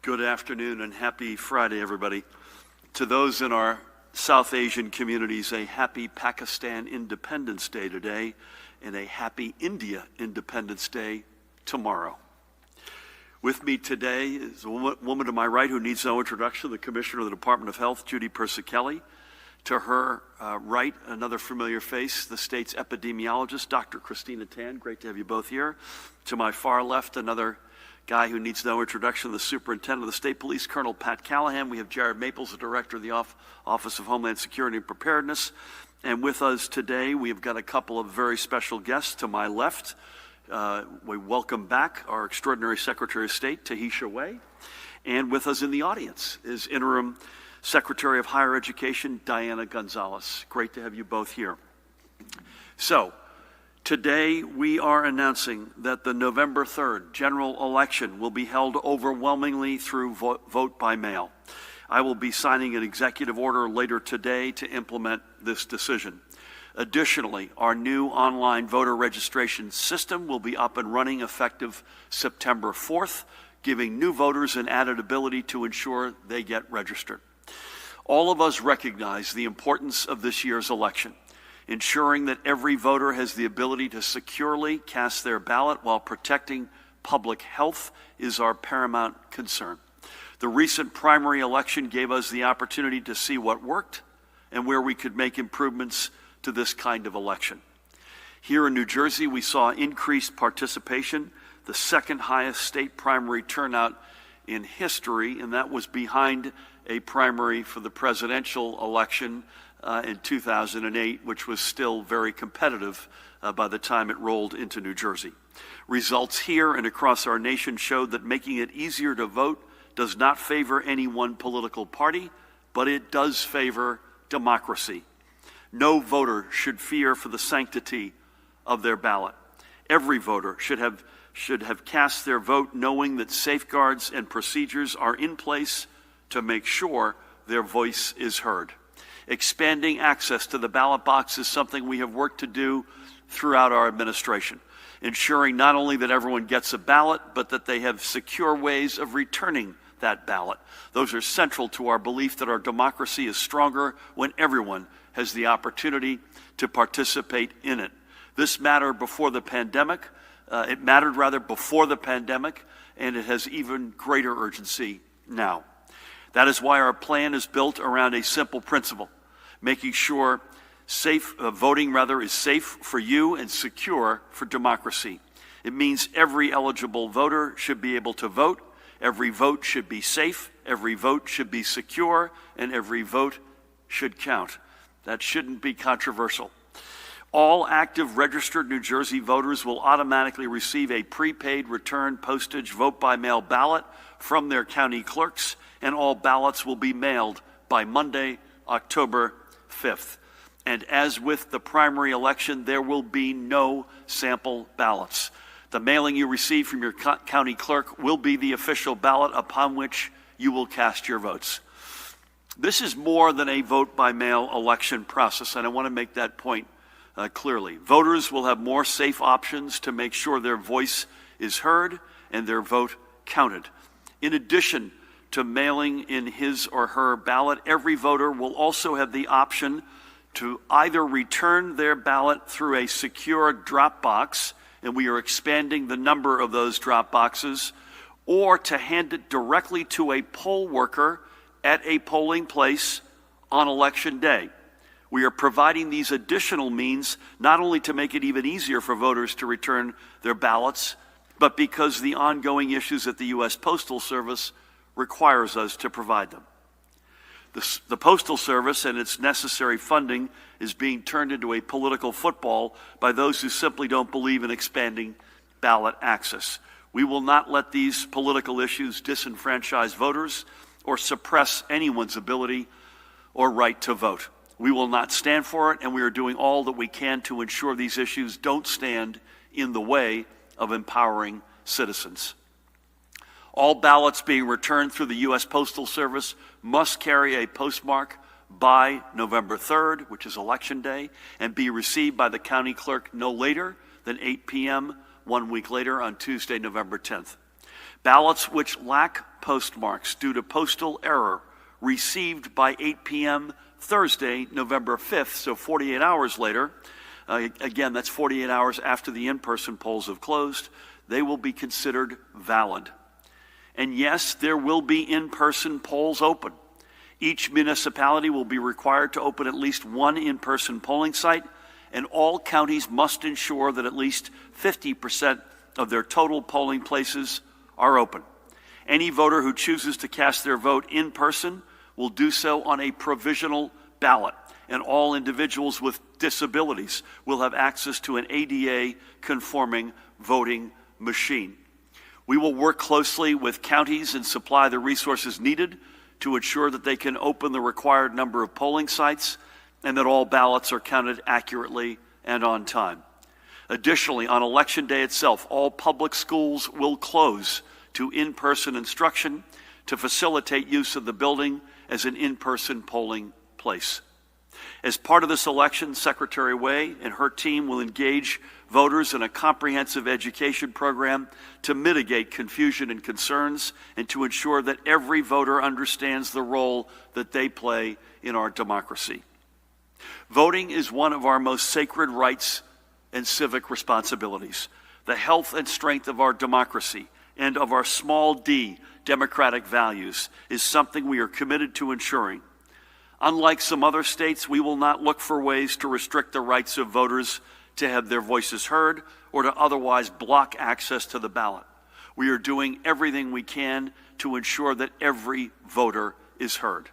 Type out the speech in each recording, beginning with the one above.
Good afternoon and happy Friday, everybody. To those in our South Asian communities, a happy Pakistan Independence Day today and a happy India Independence Day tomorrow. With me today is a woman to my right who needs no introduction, the Commissioner of the Department of Health, Judy Persicelli. To her right, another familiar face, the state's epidemiologist, Dr. Christina Tan. Great to have you both here. To my far left, another guy who needs no introduction, the Superintendent of the State Police, Colonel Pat Callahan. We have Jared Maples, the Director of the Office of Homeland Security and Preparedness. And with us today, we've got a couple of very special guests. To my left, we welcome back our extraordinary Secretary of State, Tahisha Wei. And with us in the audience is Interim Secretary of Higher Education, Diana Gonzalez. Great to have you both here. So, today we are announcing that the November 3rd general election will be held overwhelmingly through vote by mail. I will be signing an executive order later today to implement this decision. Additionally, our new online voter registration system will be up and running effective September 4th, giving new voters an added ability to ensure they get registered. All of us recognize the importance of this year's election. Ensuring that every voter has the ability to securely cast their ballot while protecting public health is our paramount concern. The recent primary election gave us the opportunity to see what worked and where we could make improvements to this kind of election. Here in New Jersey, we saw increased participation, the second highest state primary turnout in history, and that was behind a primary for the presidential election in 2008, which was still very competitive by the time it rolled into New Jersey. Results here and across our nation showed that making it easier to vote does not favor any one political party, but it does favor democracy. No voter should fear for the sanctity of their ballot. Every voter should have cast their vote knowing that safeguards and procedures are in place to make sure their voice is heard. Expanding access to the ballot box is something we have worked to do throughout our administration, ensuring not only that everyone gets a ballot, but that they have secure ways of returning that ballot. Those are central to our belief that our democracy is stronger when everyone has the opportunity to participate in it. This mattered before the pandemic. It mattered before the pandemic, and it has even greater urgency now. That is why our plan is built around a simple principle, making sure voting is safe for you and secure for democracy. It means every eligible voter should be able to vote, every vote should be safe, every vote should be secure, and every vote should count. That shouldn't be controversial. All active registered New Jersey voters will automatically receive a prepaid return postage vote-by-mail ballot from their county clerks, and all ballots will be mailed by Monday, October 5th. And as with the primary election, there will be no sample ballots. The mailing you receive from your county clerk will be the official ballot upon which you will cast your votes. This is more than a vote-by-mail election process, and I want to make that point clearly. Voters will have more safe options to make sure their voice is heard and their vote counted. In addition to mailing in his or her ballot, every voter will also have the option to either return their ballot through a secure drop box, and we are expanding the number of those drop boxes, or to hand it directly to a poll worker at a polling place on election day. We are providing these additional means not only to make it even easier for voters to return their ballots, but because the ongoing issues at the U.S. Postal Service requires us to provide them. The Postal Service and its necessary funding is being turned into a political football by those who simply don't believe in expanding ballot access. We will not let these political issues disenfranchise voters or suppress anyone's ability or right to vote. We will not stand for it, and we are doing all that we can to ensure these issues don't stand in the way of empowering citizens. All ballots being returned through the U.S. Postal Service must carry a postmark by November 3rd, which is Election Day, and be received by the county clerk no later than 8 p.m. 1 week later on Tuesday, November 10th. Ballots which lack postmarks due to postal error received by 8 p.m. Thursday, November 5th, so 48 hours later. Again, that's 48 hours after the in-person polls have closed. They will be considered valid. And yes, there will be in-person polls open. Each municipality will be required to open at least one in-person polling site, and all counties must ensure that at least 50% of their total polling places are open. Any voter who chooses to cast their vote in person will do so on a provisional ballot, and all individuals with disabilities will have access to an ADA-conforming voting machine. We will work closely with counties and supply the resources needed to ensure that they can open the required number of polling sites and that all ballots are counted accurately and on time. Additionally, on Election Day itself, all public schools will close to in-person instruction to facilitate use of the building as an in-person polling place. As part of this election, Secretary Way and her team will engage voters in a comprehensive education program to mitigate confusion and concerns and to ensure that every voter understands the role that they play in our democracy. Voting is one of our most sacred rights and civic responsibilities. The health and strength of our democracy and of our small d democratic values is something we are committed to ensuring. Unlike some other states, we will not look for ways to restrict the rights of voters to have their voices heard or to otherwise block access to the ballot. We are doing everything we can to ensure that every voter is heard.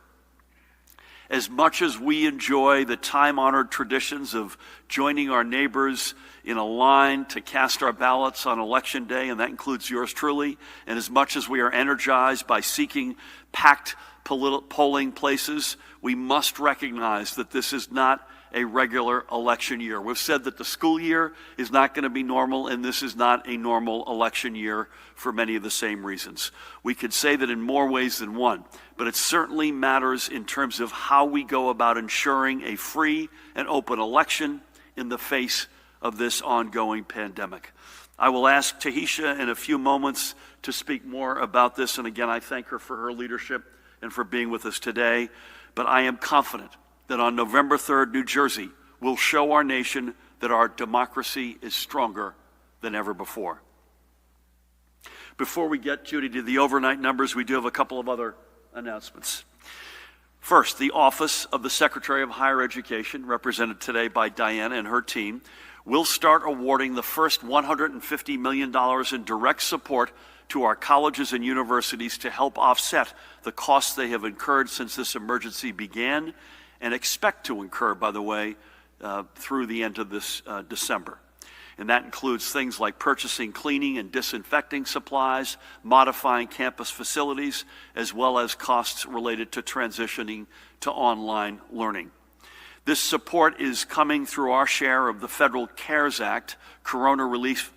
As much as we enjoy the time-honored traditions of joining our neighbors in a line to cast our ballots on Election Day, and that includes yours truly, and as much as we are energized by seeking packed polling places, we must recognize that this is not a regular election year. We've said that the school year is not going to be normal, and this is not a normal election year for many of the same reasons. We could say that in more ways than one, but it certainly matters in terms of how we go about ensuring a free and open election in the face of this ongoing pandemic. I will ask Tahisha in a few moments to speak more about this, and again, I thank her for her leadership and for being with us today, but I am confident that on November 3rd, New Jersey will show our nation that our democracy is stronger than ever before. Before we get, Judy, to the overnight numbers, we do have a couple of other announcements. First, the Office of the Secretary of Higher Education, represented today by Diana and her team, will start awarding the first $150 million in direct support to our colleges and universities to help offset the costs they have incurred since this emergency began and expect to incur, by the way, through the end of this December. And that includes things like purchasing cleaning and disinfecting supplies, modifying campus facilities, as well as costs related to transitioning to online learning. This support is coming through our share of the Federal CARES Act, Corona Relief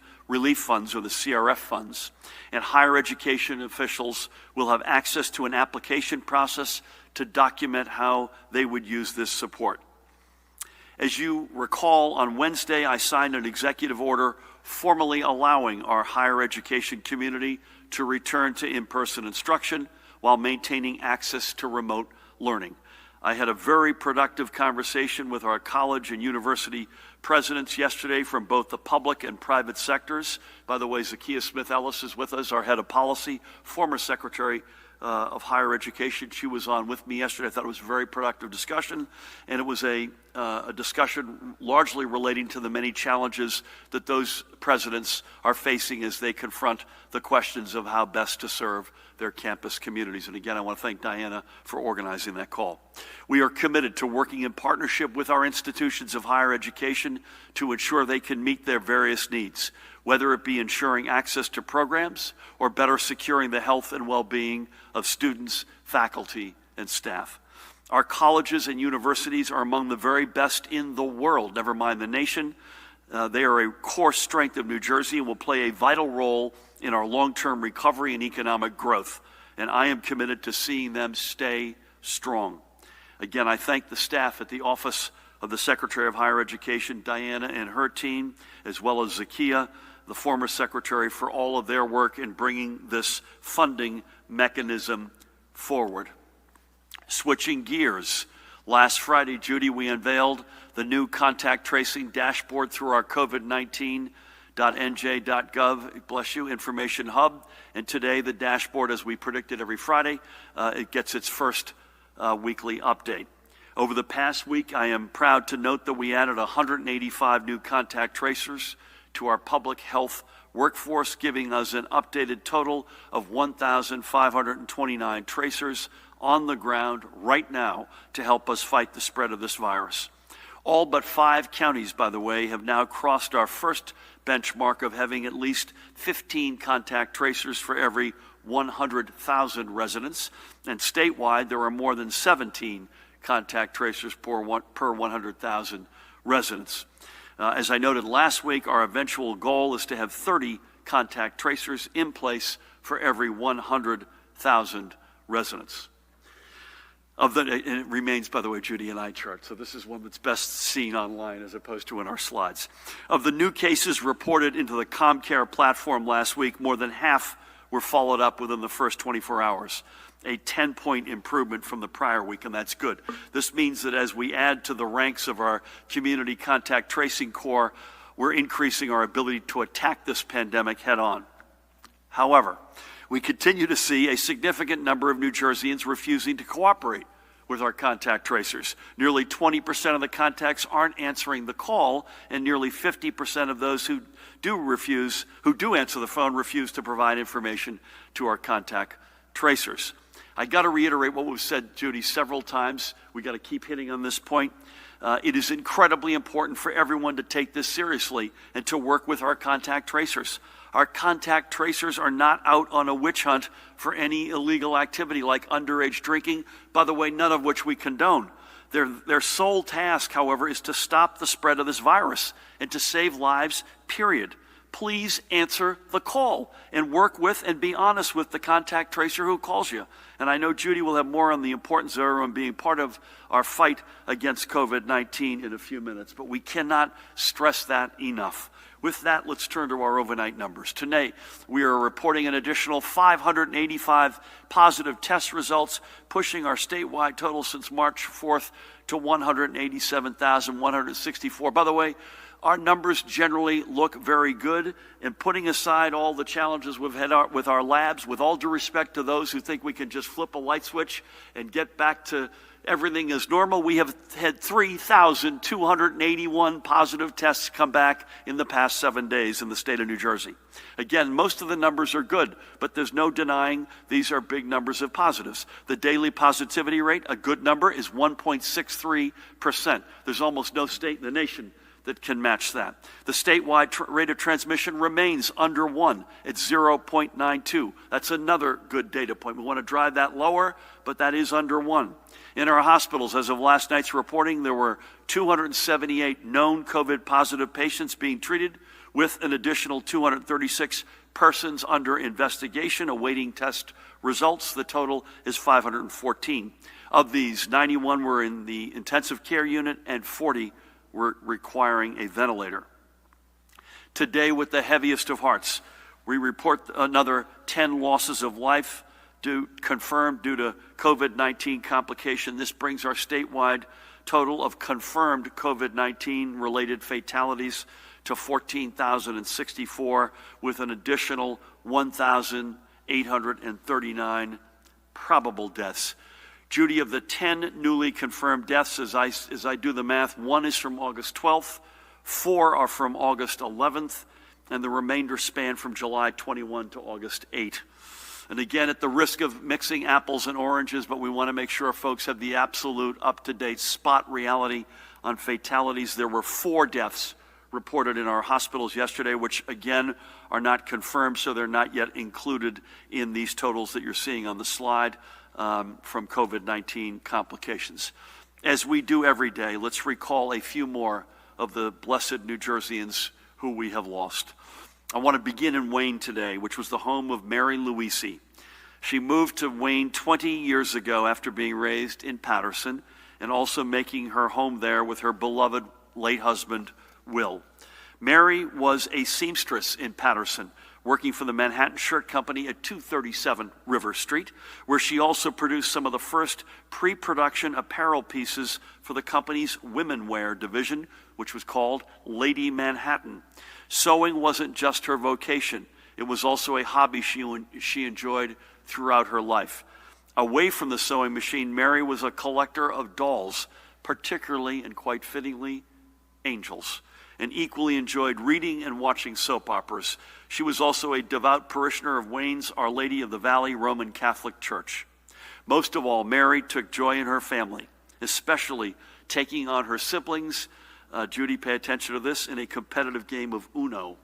Funds, or the CRF funds, and higher education officials will have access to an application process to document how they would use this support. As you recall, on Wednesday, I signed an executive order formally allowing our higher education community to return to in-person instruction while maintaining access to remote learning. I had a very productive conversation with our college and university presidents yesterday from both the public and private sectors. By the way, Zakiya Smith-Ellis is with us, our head of policy, former Secretary of Higher Education. She was on with me yesterday. I thought it was a very productive discussion, and it was a discussion largely relating to the many challenges that those presidents are facing as they confront the questions of how best to serve their campus communities. And again, I want to thank Diana for organizing that call. We are committed to working in partnership with our institutions of higher education to ensure they can meet their various needs, whether it be ensuring access to programs or better securing the health and well-being of students, faculty, and staff. Our colleges and universities are among the very best in the world, never mind the nation. They are a core strength of New Jersey and will play a vital role in our long-term recovery and economic growth, and I am committed to seeing them stay strong. Again, I thank the staff at the Office of the Secretary of Higher Education, Diana, and her team, as well as Zakia, the former secretary, for all of their work in bringing this funding mechanism forward. Switching gears, last Friday, Judy, we unveiled the new contact tracing dashboard through our COVID-19.nj.gov, bless you, information hub. And today, the dashboard, as we predicted every Friday, it gets its first weekly update. Over the past week, I am proud to note that we added 185 new contact tracers to our public health workforce, giving us an updated total of 1,529 tracers on the ground right now to help us fight the spread of this virus. All but 5 counties, by the way, have now crossed our first benchmark of having at least 15 contact tracers for every 100,000 residents, and statewide there are more than 17 contact tracers per 100,000 residents. As I noted last week, our eventual goal is to have 30 contact tracers in place for every 100,000 residents. And it remains, by the way, Judy, an eye chart, so this is one that's best seen online as opposed to in our slides. Of the new cases reported into the ComCare platform last week, more than half were followed up within the first 24 hours, a 10-point improvement from the prior week, and that's good. This means that as we add to the ranks of our community contact tracing corps, we're increasing our ability to attack this pandemic head on. However, we continue to see a significant number of New Jerseyans refusing to cooperate with our contact tracers. Nearly 20% of the contacts aren't answering the call, and nearly 50% of those who do answer the phone, refuse to provide information to our contact tracers. I got to reiterate what we've said, Judy, several times. We got to keep hitting on this point. It is incredibly important for everyone to take this seriously and to work with our contact tracers. Our contact tracers are not out on a witch hunt for any illegal activity like underage drinking, by the way, none of which we condone. Their sole task, however, is to stop the spread of this virus and to save lives, period. Please answer the call and work with and be honest with the contact tracer who calls you. And I know Judy will have more on the importance of everyone being part of our fight against COVID-19 in a few minutes, but we cannot stress that enough. With that, let's turn to our overnight numbers. Today, we are reporting an additional 585 positive test results, pushing our statewide total since March 4th to 187,164. By the way, our numbers generally look very good, and putting aside all the challenges we've had with our labs, with all due respect to those who think we can just flip a light switch and get back to everything as normal, we have had 3,281 positive tests come back in the past 7 days in the state of New Jersey. Again, most of the numbers are good, but there's no denying these are big numbers of positives. The daily positivity rate, a good number, is 1.63%. There's almost no state in the nation that can match that. The statewide rate of transmission remains under 1 at 0.92. That's another good data point. We want to drive that lower, but that is under 1. In our hospitals, as of last night's reporting, there were 278 known COVID-positive patients being treated, with an additional 236 persons under investigation awaiting test results. The total is 514. Of these, 91 were in the intensive care unit and 40 were requiring a ventilator. Today, with the heaviest of hearts, we report another 10 losses of life confirmed due to COVID-19 complication. This brings our statewide total of confirmed COVID-19 related fatalities to 14,064, with an additional 1,839 probable deaths. Judy, of the 10 newly confirmed deaths, as I do the math, 1 is from August 12th, 4 are from August 11th, and the remainder span from July 21 to August 8. And again, at the risk of mixing apples and oranges, but we want to make sure folks have the absolute up-to-date spot reality on fatalities. There were 4 deaths reported in our hospitals yesterday, which again are not confirmed, so they're not yet included in these totals that you're seeing on the slide from COVID-19 complications. As we do every day, let's recall a few more of the blessed New Jerseyans who we have lost. I want to begin in Wayne today, which was the home of Mary Louisi. She moved to Wayne 20 years ago after being raised in Paterson, and also making her home there with her beloved late husband, Will. Mary was a seamstress in Paterson, working for the Manhattan Shirt Company at 237 River Street, where she also produced some of the first pre-production apparel pieces for the company's women wear division, which was called Lady Manhattan. Sewing wasn't just her vocation. It was also a hobby she enjoyed throughout her life. Away from the sewing machine, Mary was a collector of dolls, particularly and quite fittingly, angels, and equally enjoyed reading and watching soap operas. She was also a devout parishioner of Wayne's Our Lady of the Valley Roman Catholic Church. Most of all, Mary took joy in her family, especially taking on her siblings, Judy, pay attention to this, in a competitive game of Uno.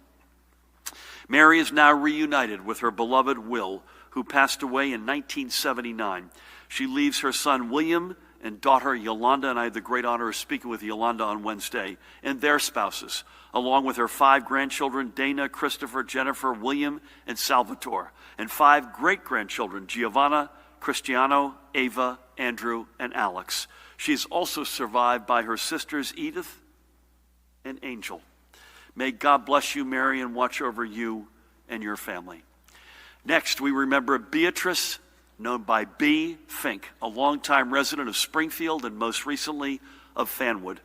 Mary is now reunited with her beloved Will, who passed away in 1979. She leaves her son William and daughter Yolanda, and I had the great honor of speaking with Yolanda on Wednesday, and their spouses, along with her 5 grandchildren, Dana, Christopher, Jennifer, William, and Salvatore, and 5 great-grandchildren, Giovanna, Cristiano, Ava, Andrew, and Alex. She is also survived by her sisters Edith and Angel. May God bless you, Mary, and watch over you and your family. Next, we remember Beatrice, known by B. Fink, a longtime resident of Springfield and most recently of Fanwood.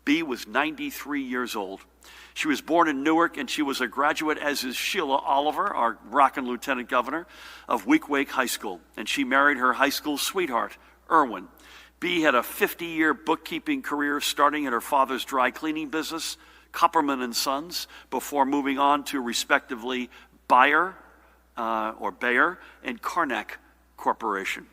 B. was 93 years old. She was born in Newark, and she was a graduate, as is Sheila Oliver, our rockin' lieutenant governor, of Week Wake High School, and she married her high school sweetheart, Irwin. B. had a 50-year bookkeeping career starting at her father's dry cleaning business, Copperman and Sons, before moving on to respectively Bayer and Karnak Corporation.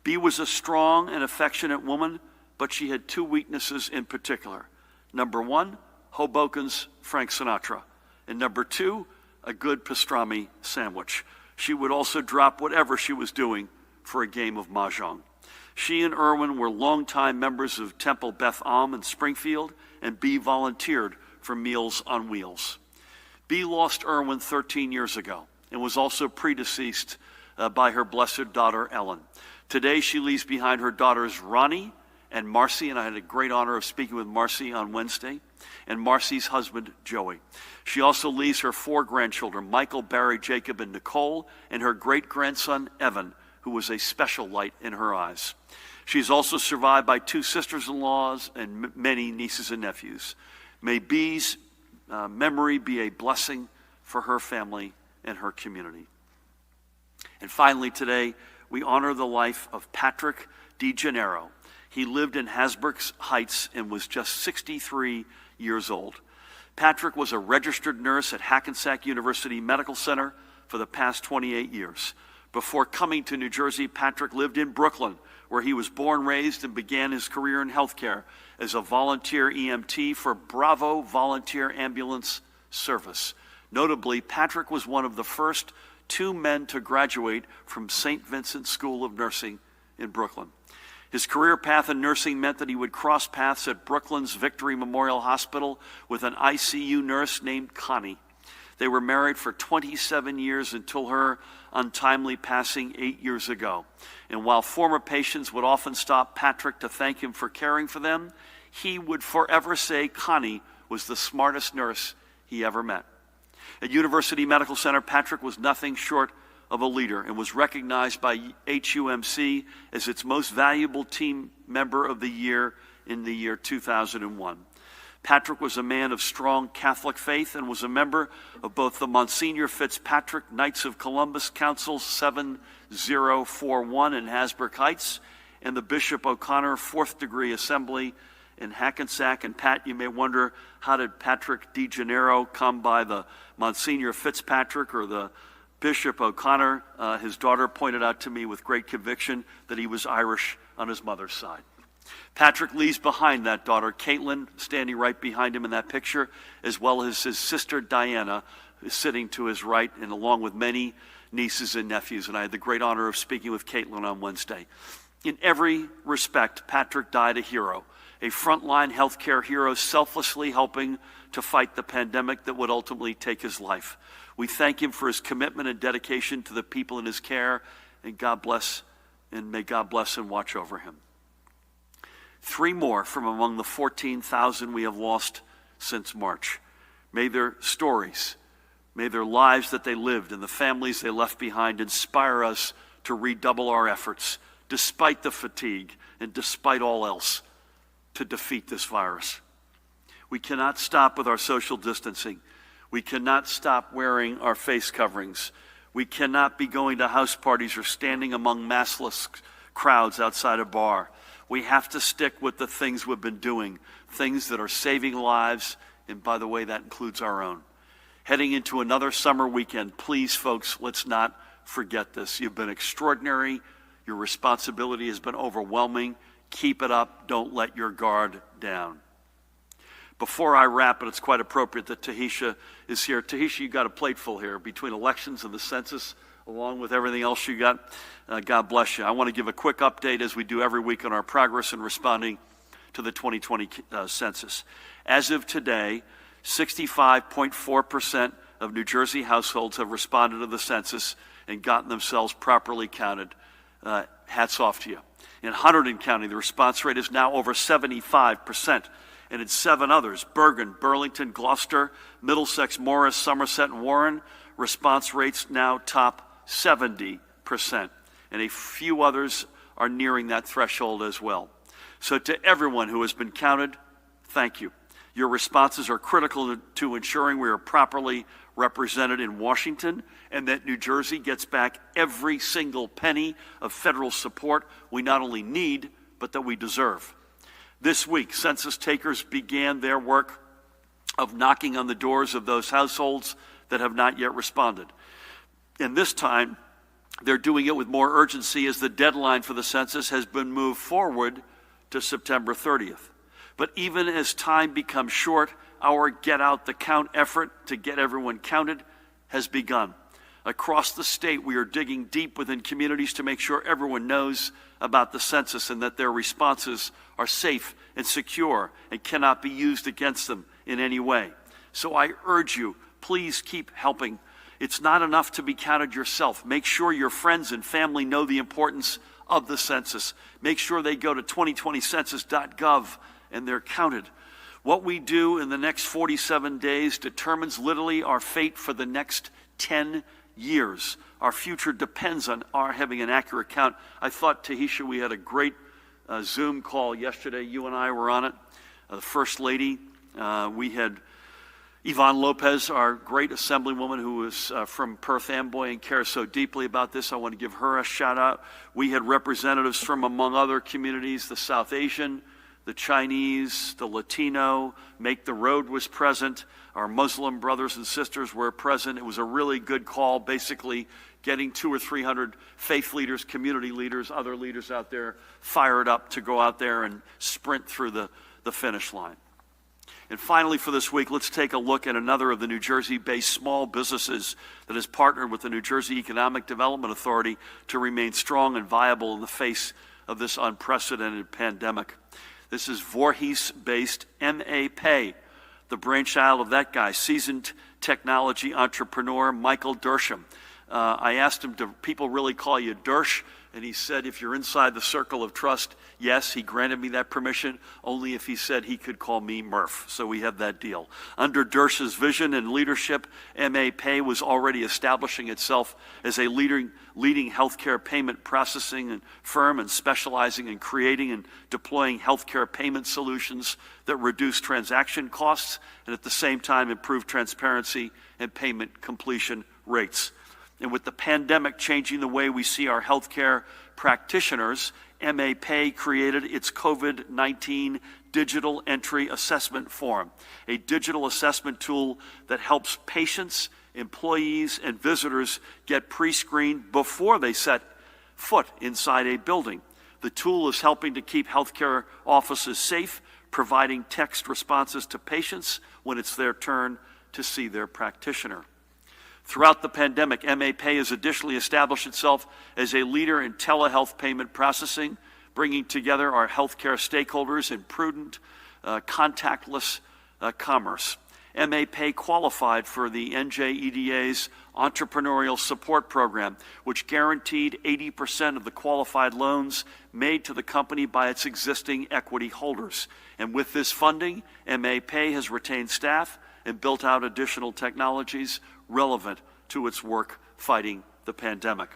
B. was a strong and affectionate woman, but she had 2 weaknesses in particular. Number 1, Hoboken's Frank Sinatra, and number 2, a good pastrami sandwich. She would also drop whatever she was doing for a game of mahjong. She and Irwin were longtime members of Temple Beth Am in Springfield, and B. volunteered for Meals on Wheels. B. lost Irwin 13 years ago and was also predeceased by her blessed daughter, Ellen. Today, she leaves behind her daughters, Ronnie and Marcy, and I had a great honor of speaking with Marcy on Wednesday, and Marcy's husband, Joey. She also leaves her 4 grandchildren, Michael, Barry, Jacob, and Nicole, and her great-grandson, Evan, who was a special light in her eyes. She's also survived by 2 sisters-in-laws and many nieces and nephews. May B's memory be a blessing for her family and her community. And finally today, we honor the life of Patrick DeGennaro. He lived in Hasbrouck Heights and was just 63 years old. Patrick was a registered nurse at Hackensack University Medical Center for the past 28 years. Before coming to New Jersey, Patrick lived in Brooklyn, where he was born, raised, and began his career in healthcare as a volunteer EMT for Bravo Volunteer Ambulance Service. Notably, Patrick was one of the first 2 men to graduate from St. Vincent School of Nursing in Brooklyn. His career path in nursing meant that he would cross paths at Brooklyn's Victory Memorial Hospital with an ICU nurse named Connie. They were married for 27 years until her untimely passing 8 years ago. And while former patients would often stop Patrick to thank him for caring for them, he would forever say Connie was the smartest nurse he ever met. At University Medical Center, Patrick was nothing short of a leader and was recognized by HUMC as its most valuable team member of the year in the year 2001. Patrick was a man of strong Catholic faith and was a member of both the Monsignor Fitzpatrick Knights of Columbus Council 7041 in Hasbrouck Heights and the Bishop O'Connor Fourth Degree Assembly in Hackensack. And Pat, you may wonder, how did Patrick DeGennaro come by the Monsignor Fitzpatrick or the Bishop O'Connor? His daughter pointed out to me with great conviction that he was Irish on his mother's side. Patrick leaves behind that daughter, Caitlin, standing right behind him in that picture, as well as his sister, Diana, sitting to his right, and along with many nieces and nephews. And I had the great honor of speaking with Caitlin on Wednesday. In every respect, Patrick died a hero, a frontline healthcare hero, selflessly helping to fight the pandemic that would ultimately take his life. We thank him for his commitment and dedication to the people in his care, and God bless, and may God bless and watch over him. 3 more from among the 14,000 we have lost since March. May their stories, may their lives that they lived and the families they left behind inspire us to redouble our efforts, despite the fatigue and despite all else, to defeat this virus. We cannot stop with our social distancing. We cannot stop wearing our face coverings. We cannot be going to house parties or standing among maskless crowds outside a bar. We have to stick with the things we've been doing, things that are saving lives, and by the way, that includes our own. Heading into another summer weekend, please, folks, let's not forget this. You've been extraordinary. Your responsibility has been overwhelming. Keep it up. Don't let your guard down. Before I wrap, and it's quite appropriate that Tahisha is here. Tahisha, you got a plate full here between elections and the census, along with everything else you got. God bless you. I want to give a quick update, as we do every week, on our progress in responding to the 2020 census. As of today, 65.4% of New Jersey households have responded to the census and gotten themselves properly counted. Hats off to you. In Hunterdon County, the response rate is now over 75%. And in 7 others, Bergen, Burlington, Gloucester, Middlesex, Morris, Somerset, and Warren, response rates now top 70%. And a few others are nearing that threshold as well. So to everyone who has been counted, thank you. Your responses are critical to ensuring we are properly represented in Washington and that New Jersey gets back every single penny of federal support we not only need, but that we deserve. This week, census takers began their work of knocking on the doors of those households that have not yet responded. And this time, they're doing it with more urgency, as the deadline for the census has been moved forward to September 30th. But even as time becomes short, our Get Out the Count effort to get everyone counted has begun. Across the state, we are digging deep within communities to make sure everyone knows about the census and that their responses are safe and secure and cannot be used against them in any way. So I urge you, please keep helping. It's not enough to be counted yourself. Make sure your friends and family know the importance of the census. Make sure they go to 2020census.gov and they're counted. What we do in the next 47 days determines literally our fate for the next 10 years. Our future depends on our having an accurate count. I thought, Tahisha, we had a great Zoom call yesterday. You and I were on it. The First Lady. We had Yvonne Lopez, our great assemblywoman who is from Perth Amboy and cares so deeply about this. I want to give her a shout out. We had representatives from, among other communities, the South Asian, the Chinese, the Latino. Make the Road was present. Our Muslim brothers and sisters were present. It was a really good call, basically getting 200 or 300 faith leaders, community leaders, other leaders out there fired up to go out there and sprint through the finish line. And finally, for this week, let's take a look at another of the New Jersey-based small businesses that has partnered with the New Jersey Economic Development Authority to remain strong and viable in the face of this unprecedented pandemic. This is Voorhees-based MA Pay, the brainchild of that guy, seasoned technology entrepreneur Michael Dersham. I asked him, do people really call you Dersh? And he said, if you're inside the circle of trust, yes. He granted me that permission, only if he said he could call me Murph. So we have that deal. Under Dersh's vision and leadership, MA Pay was already establishing itself as a leading healthcare payment processing firm and specializing in creating and deploying healthcare payment solutions that reduce transaction costs and at the same time improve transparency and payment completion rates. And with the pandemic changing the way we see our healthcare practitioners, MA Pay created its COVID-19 digital entry assessment form, a digital assessment tool that helps patients, employees, and visitors get pre-screened before they set foot inside a building. The tool is helping to keep healthcare offices safe, providing text responses to patients when it's their turn to see their practitioner. Throughout the pandemic, MA Pay has additionally established itself as a leader in telehealth payment processing, bringing together our healthcare stakeholders in prudent, contactless commerce. MA Pay qualified for the NJEDA's Entrepreneurial Support Program, which guaranteed 80% of the qualified loans made to the company by its existing equity holders. And with this funding, MA Pay has retained staff and built out additional technologies relevant to its work fighting the pandemic.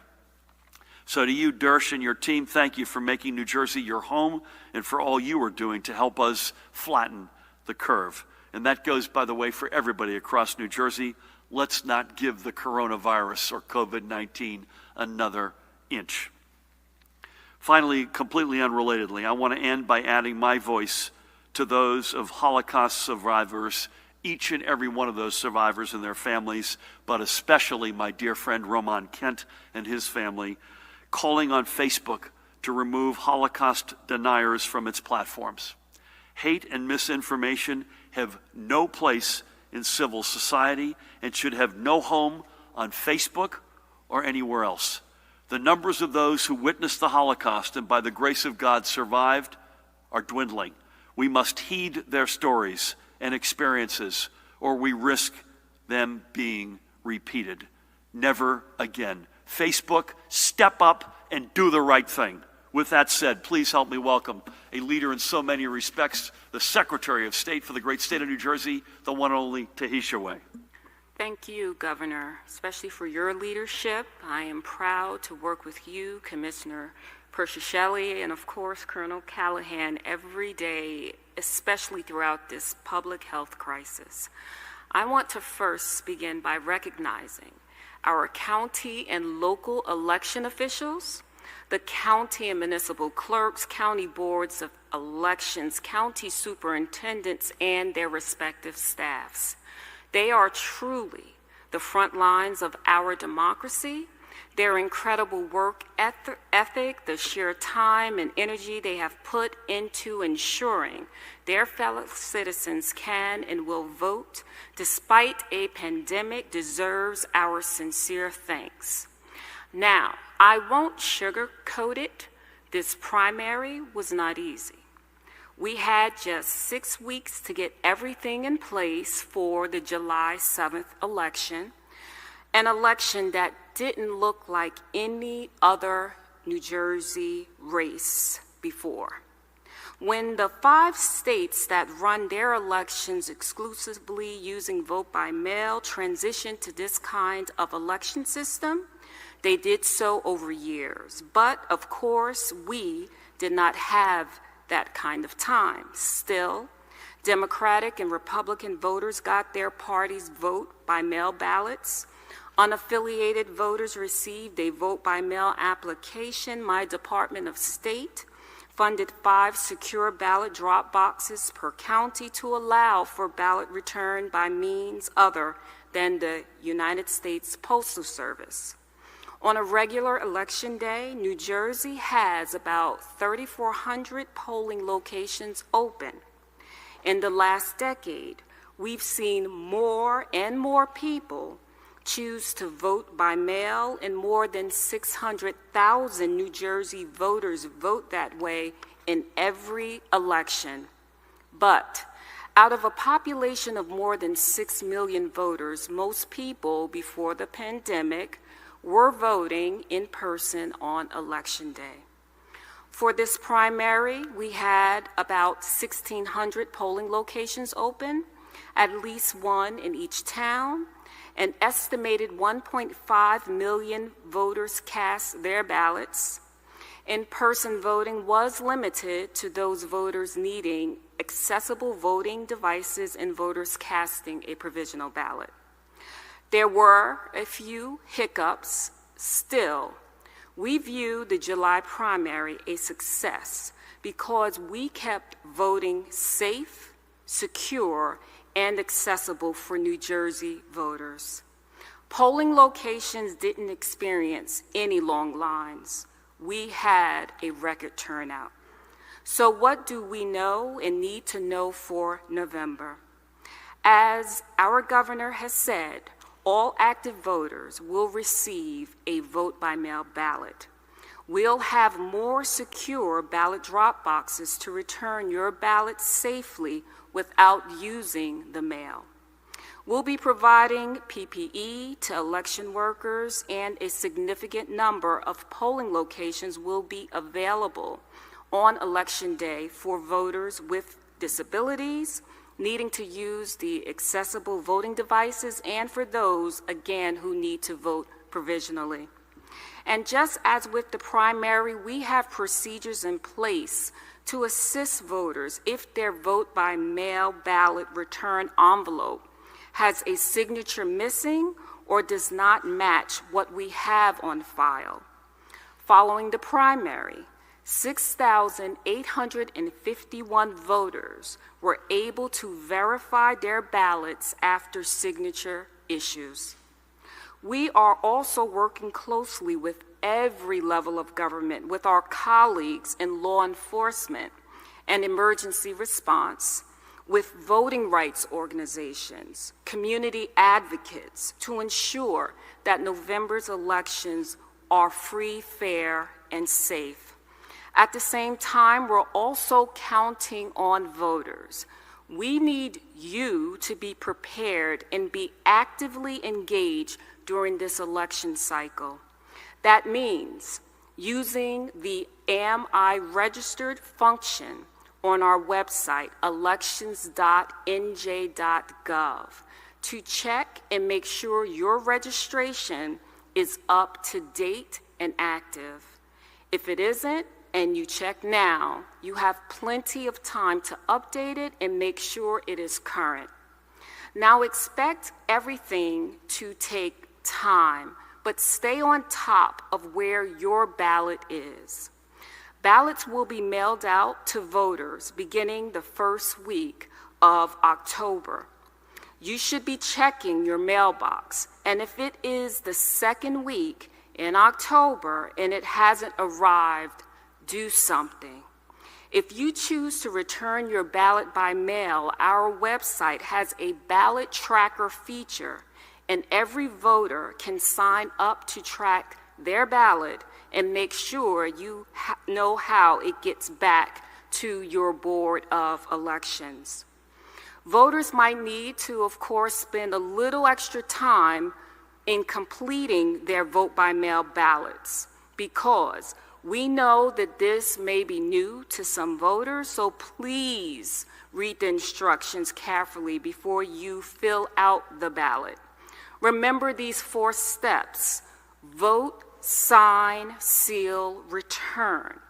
So to you, Dersh, and your team, thank you for making New Jersey your home and for all you are doing to help us flatten the curve. And that goes, by the way, for everybody across New Jersey. Let's not give the coronavirus or COVID-19 another inch. Finally, completely unrelatedly, I want to end by adding my voice to those of Holocaust survivors, each and every one of those survivors and their families, but especially my dear friend Roman Kent and his family, calling on Facebook to remove Holocaust deniers from its platforms. Hate and misinformation have no place in civil society and should have no home on Facebook or anywhere else. The numbers of those who witnessed the Holocaust and by the grace of God survived are dwindling. We must heed their stories and experiences, or we risk them being repeated. Never again. Facebook, step up and do the right thing. With that said, please help me welcome a leader in so many respects, the Secretary of State for the great state of New Jersey, the one and only Tahisha Way. Thank you, Governor, especially for your leadership. I am proud to work with you, Commissioner Persicelli, and of course, Colonel Callahan every day, especially throughout this public health crisis. I want to first begin by recognizing our county and local election officials, the county and municipal clerks, county boards of elections, county superintendents, and their respective staffs. They are truly the front lines of our democracy. Their incredible work ethic, the sheer time and energy they have put into ensuring their fellow citizens can and will vote despite a pandemic deserves our sincere thanks. Now, I won't sugarcoat it. This primary was not easy. We had just 6 weeks to get everything in place for the July 7th election, an election that didn't look like any other New Jersey race before. When the 5 states that run their elections exclusively using vote by mail transitioned to this kind of election system, they did so over years. But of course, we did not have that kind of time. Still, Democratic and Republican voters got their party's vote by mail ballots. Unaffiliated voters received a vote by mail application. My Department of State funded 5 secure ballot drop boxes per county to allow for ballot return by means other than the United States Postal Service. On a regular election day, New Jersey has about 3,400 polling locations open. In the last decade, we've seen more and more people choose to vote by mail, and more than 600,000 New Jersey voters vote that way in every election. But out of a population of more than 6 million voters, most people before the pandemic were voting in person on Election Day. For this primary, we had about 1,600 polling locations open, at least one in each town. An estimated 1.5 million voters cast their ballots. In-person voting was limited to those voters needing accessible voting devices and voters casting a provisional ballot. There were a few hiccups. Still, we view the July primary a success because we kept voting safe, secure, and accessible for New Jersey voters. Polling locations didn't experience any long lines. We had a record turnout. So what do we know and need to know for November? As our governor has said, all active voters will receive a vote-by-mail ballot. We'll have more secure ballot drop boxes to return your ballot safely without using the mail. We'll be providing PPE to election workers, and a significant number of polling locations will be available on Election Day for voters with disabilities, needing to use the accessible voting devices, and for those, again, who need to vote provisionally. And just as with the primary, we have procedures in place to assist voters if their vote by mail ballot return envelope has a signature missing or does not match what we have on file. Following the primary, 6,851 voters were able to verify their ballots after signature issues. We are also working closely with every level of government, with our colleagues in law enforcement and emergency response, with voting rights organizations, community advocates, to ensure that November's elections are free, fair, and safe. At the same time, we're also counting on voters. We need you to be prepared and be actively engaged during this election cycle. That means using the Am I Registered function on our website, elections.nj.gov, to check and make sure your registration is up to date and active. If it isn't, and you check now, you have plenty of time to update it and make sure it is current. Now, expect everything to take time, but stay on top of where your ballot is. Ballots will be mailed out to voters beginning the first week of October. You should be checking your mailbox, and if it is the second week in October and it hasn't arrived, do something. If you choose to return your ballot by mail, our website has a ballot tracker feature, and every voter can sign up to track their ballot and make sure you know how it gets back to your Board of Elections. Voters might need to, of course, spend a little extra time in completing their vote-by-mail ballots, because we know that this may be new to some voters, so please read the instructions carefully before you fill out the ballot. Remember these 4 steps: vote, sign, seal, return.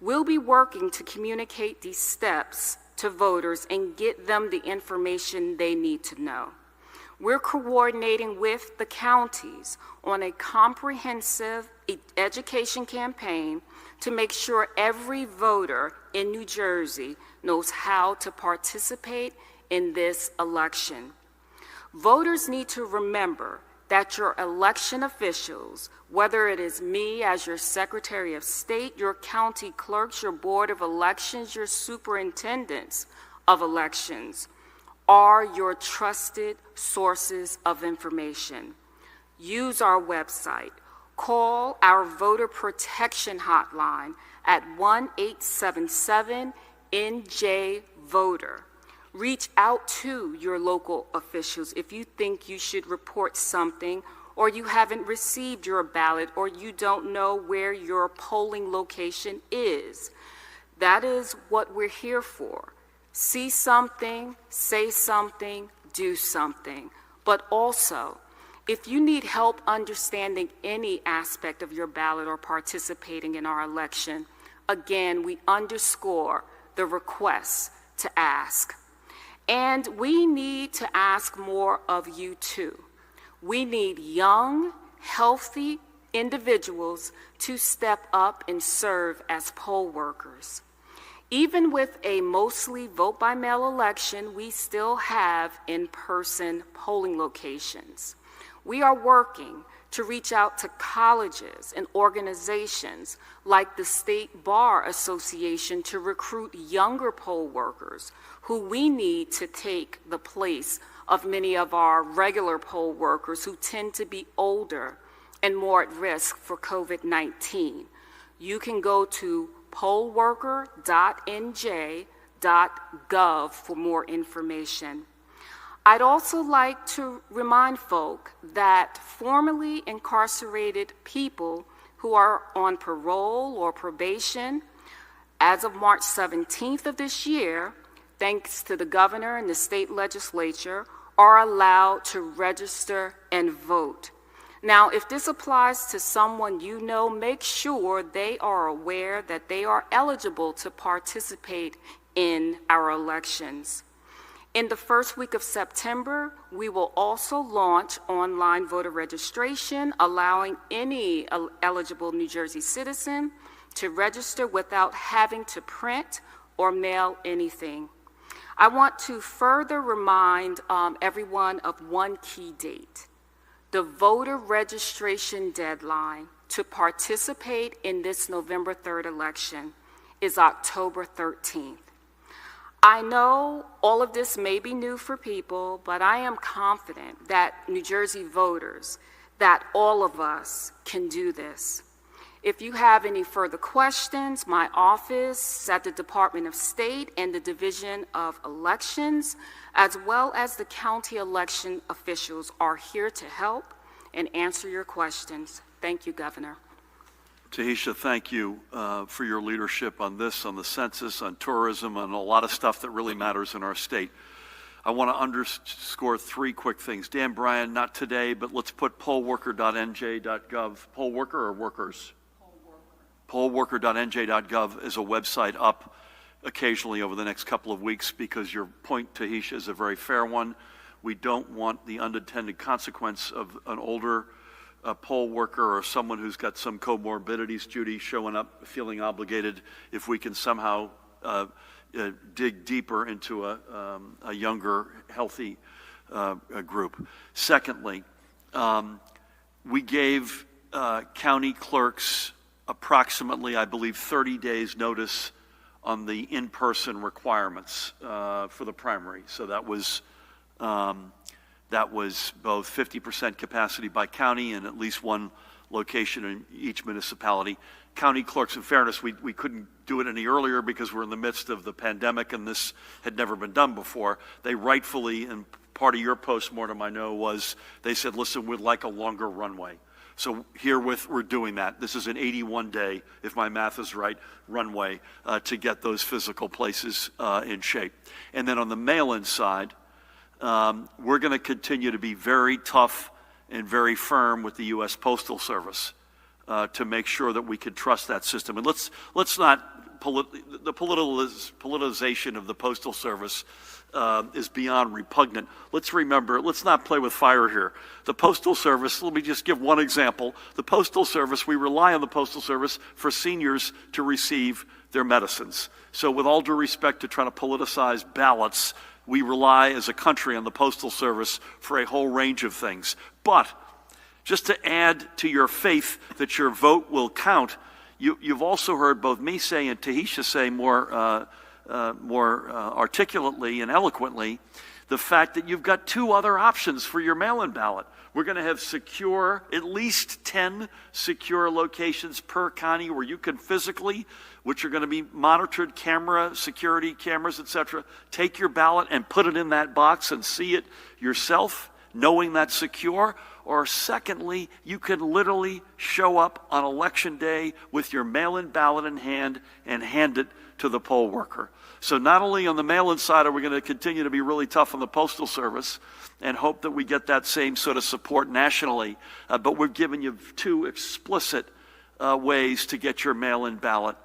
We'll be working to communicate these steps to voters and get them the information they need to know. We're coordinating with the counties on a comprehensive education campaign to make sure every voter in New Jersey knows how to participate in this election. Voters need to remember that your election officials, whether it is me as your Secretary of State, your county clerks, your Board of Elections, your superintendents of elections, are your trusted sources of information. Use our website. Call our voter protection hotline at 1-877-NJ-VOTER. Reach out to your local officials if you think you should report something, or you haven't received your ballot, or you don't know where your polling location is. That is what we're here for. See something, say something, do something. But also, if you need help understanding any aspect of your ballot or participating in our election, again, we underscore the request to ask. And we need to ask more of you too. We need young, healthy individuals to step up and serve as poll workers. Even with a mostly vote-by-mail election, we still have in-person polling locations. We are working to reach out to colleges and organizations like the State Bar Association to recruit younger poll workers who we need to take the place of many of our regular poll workers who tend to be older and more at risk for COVID-19. You can go to pollworker.nj.gov for more information. I'd also like to remind folk that formerly incarcerated people who are on parole or probation, as of March 17th of this year, thanks to the governor and the state legislature, are allowed to register and vote. Now, if this applies to someone you know, make sure they are aware that they are eligible to participate in our elections. In the first week of September, we will also launch online voter registration, allowing any eligible New Jersey citizen to register without having to print or mail anything. I want to further remind everyone of one key date. The voter registration deadline to participate in this November 3rd election is October 13th. I know all of this may be new for people, but I am confident that New Jersey voters, that all of us can do this. If you have any further questions, my office at the Department of State and the Division of Elections, as well as the county election officials, are here to help and answer your questions. Thank you, Governor. Tahisha, thank you for your leadership on this, on the census, on tourism, on a lot of stuff that really matters in our state. I want to underscore three quick things. Dan Bryan, not today, but let's put pollworker.nj.gov, poll worker or workers? Pollworker.nj.gov is a website up occasionally over the next couple of weeks, because your point, Tahisha, is a very fair one. We don't want the unintended consequence of an older poll worker or someone who's got some comorbidities, Judy, showing up feeling obligated, if we can somehow dig deeper into a younger, healthy group. Secondly, we gave county clerks approximately, I believe, 30 days notice on the in-person requirements for the primary. So that was both 50% capacity by county and at least one location in each municipality. County clerks, in fairness, we couldn't do it any earlier because we're in the midst of the pandemic and this had never been done before. They rightfully, and part of your postmortem I know was, they said, listen, we'd like a longer runway. So herewith, we're doing that. This is an 81-day, if my math is right, runway to get those physical places in shape. And then on the mail-in side, we're going to continue to be very tough and very firm with the U.S. Postal Service to make sure that we can trust that system. And let's not, the politicization of the Postal Service is beyond repugnant. Let's remember, let's not play with fire here. The Postal Service, let me just give one example. The Postal Service, we rely on the Postal Service for seniors to receive their medicines. So with all due respect to trying to politicize ballots, we rely as a country on the Postal Service for a whole range of things. But just to add to your faith that your vote will count, you've also heard both me say and Tahisha say more articulately and eloquently the fact that you've got two other options for your mail-in ballot. We're going to have secure, at least 10 secure locations per county where you can physically, which are going to be monitored security cameras, etc., take your ballot and put it in that box and see it yourself, knowing that's secure. Or secondly, you can literally show up on election day with your mail-in ballot in hand and hand it to the poll worker. So not only on the mail-in side are we going to continue to be really tough on the Postal Service and hope that we get that same sort of support nationally, but we've given you two explicit ways to get your mail-in ballot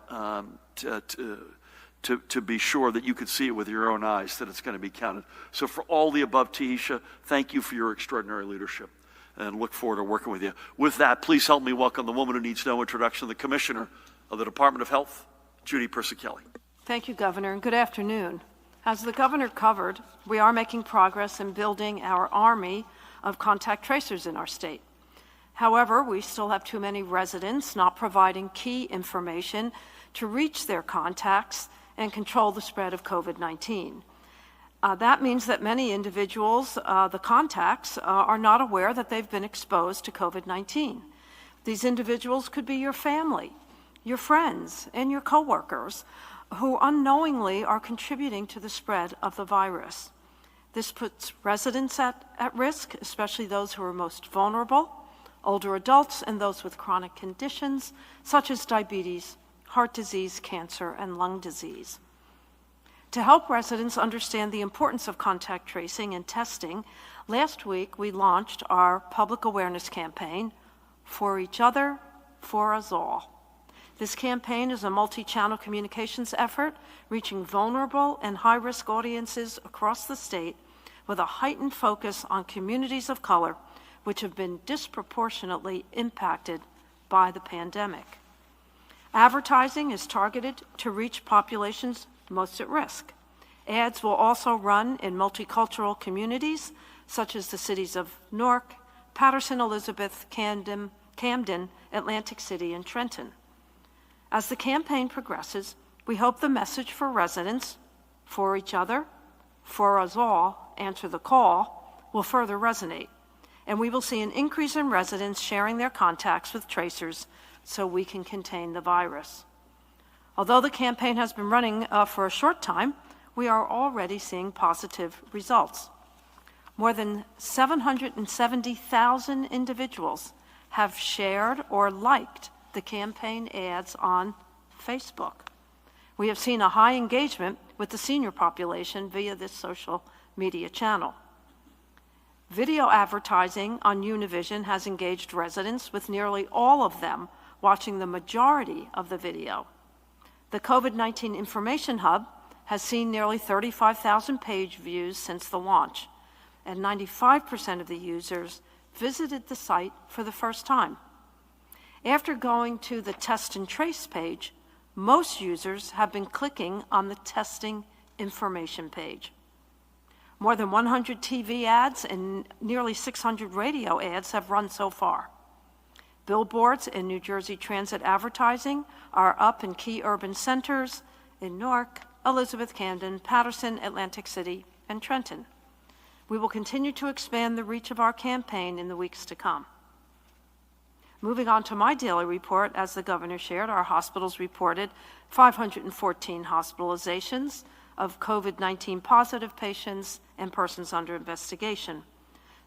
to be sure that you could see it with your own eyes, that it's going to be counted. So for all the above, Tahisha, thank you for your extraordinary leadership and look forward to working with you. With that, please help me welcome the woman who needs no introduction, the Commissioner of the Department of Health, Judy Persicelli. Thank you, Governor, and good afternoon. As the Governor covered, we are making progress in building our army of contact tracers in our state. However, we still have too many residents not providing key information to reach their contacts and control the spread of COVID-19. That means that many individuals, the contacts, are not aware that they've been exposed to COVID-19. These individuals could be your family, your friends, and your coworkers who unknowingly are contributing to the spread of the virus. This puts residents at risk, especially those who are most vulnerable, older adults, and those with chronic conditions such as diabetes, heart disease, cancer, and lung disease. To help residents understand the importance of contact tracing and testing, last week we launched our public awareness campaign, For Each Other, For Us All. This campaign is a multi-channel communications effort reaching vulnerable and high-risk audiences across the state with a heightened focus on communities of color which have been disproportionately impacted by the pandemic. Advertising is targeted to reach populations most at risk. Ads will also run in multicultural communities such as the cities of Newark, Patterson, Elizabeth, Camden, Atlantic City, and Trenton. As the campaign progresses, we hope the message for residents, for each other, for us all, answer the call, will further resonate, and we will see an increase in residents sharing their contacts with tracers so we can contain the virus. Although the campaign has been running for a short time, we are already seeing positive results. More than 770,000 individuals have shared or liked the campaign ads on Facebook. We have seen a high engagement with the senior population via this social media channel. Video advertising on Univision has engaged residents, with nearly all of them watching the majority of the video. The COVID-19 Information Hub has seen nearly 35,000 page views since the launch, and 95% of the users visited the site for the first time. After going to the Test and Trace page, most users have been clicking on the testing information page. More than 100 TV ads and nearly 600 radio ads have run so far. Billboards and New Jersey Transit advertising are up in key urban centers in Newark, Elizabeth, Camden, Patterson, Atlantic City, and Trenton. We will continue to expand the reach of our campaign in the weeks to come. Moving on to my daily report, as the governor shared, our hospitals reported 514 hospitalizations of COVID-19 positive patients and persons under investigation.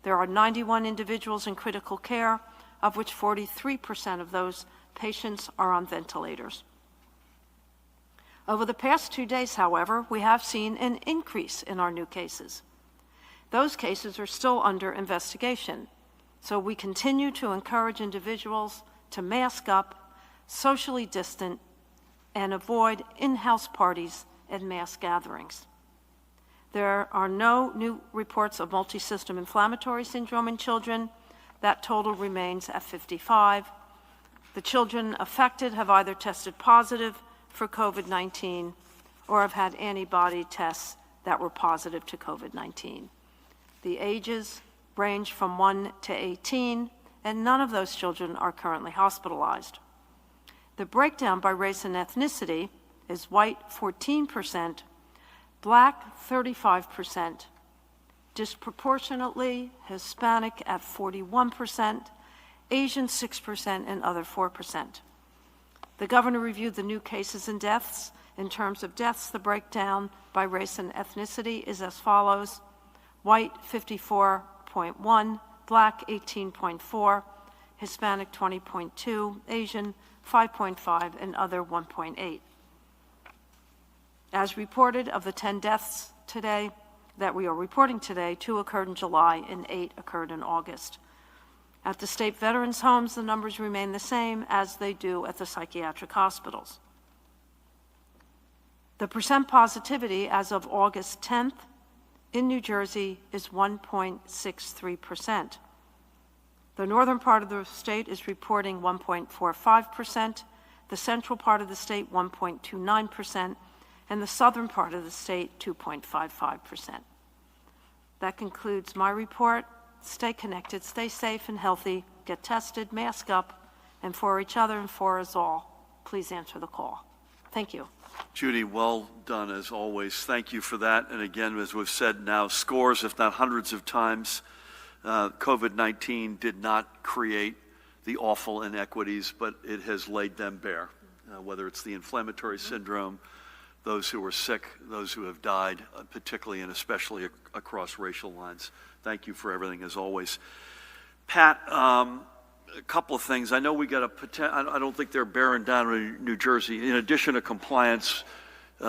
There are 91 individuals in critical care, of which 43% of those patients are on ventilators. Over the past 2 days, however, we have seen an increase in our new cases. Those cases are still under investigation, so we continue to encourage individuals to mask up, socially distant, and avoid in-house parties and mass gatherings. There are no new reports of multisystem inflammatory syndrome in children. That total remains at 55. The children affected have either tested positive for COVID-19 or have had antibody tests that were positive to COVID-19. The ages range from 1 to 18, and none of those children are currently hospitalized. The breakdown by race and ethnicity is white 14%, black 35%, disproportionately Hispanic at 41%, Asian 6%, and other 4%. The governor reviewed the new cases and deaths. In terms of deaths, the breakdown by race and ethnicity is as follows: white 54.1, black 18.4, Hispanic 20.2, Asian 5.5, and other 1.8. As reported, of the 10 deaths today that we are reporting today, 2 occurred in July and 8 occurred in August. At the state veterans' homes, the numbers remain the same as they do at the psychiatric hospitals. The percent positivity as of August 10th in New Jersey is 1.63%. The northern part of the state is reporting 1.45%, the central part of the state 1.29%, and the southern part of the state 2.55%. That concludes my report. Stay connected, stay safe and healthy, get tested, mask up, and for each other and for us all, please answer the call. Thank you. Judy, well done as always. Thank you for that. And again, as we've said now scores, if not hundreds of times, COVID-19 did not create the awful inequities, but it has laid them bare, whether it's the inflammatory syndrome, those who are sick, those who have died, particularly and especially across racial lines. Thank you for everything, as always. Pat, a couple of things. I know we got I don't think they're bearing down in New Jersey. In addition to compliance,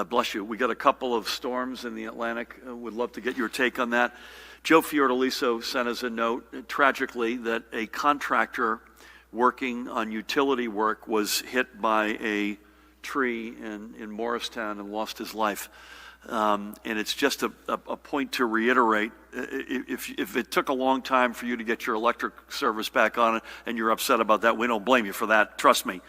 bless you, we got a couple of storms in the Atlantic. Would love to get your take on that. Joe Fiordaliso sent us a note, tragically, that a contractor working on utility work was hit by a tree in Morristown and lost his life. And it's just a point to reiterate, if it took a long time for you to get your electric service back on and you're upset about that, we don't blame you for that, trust me.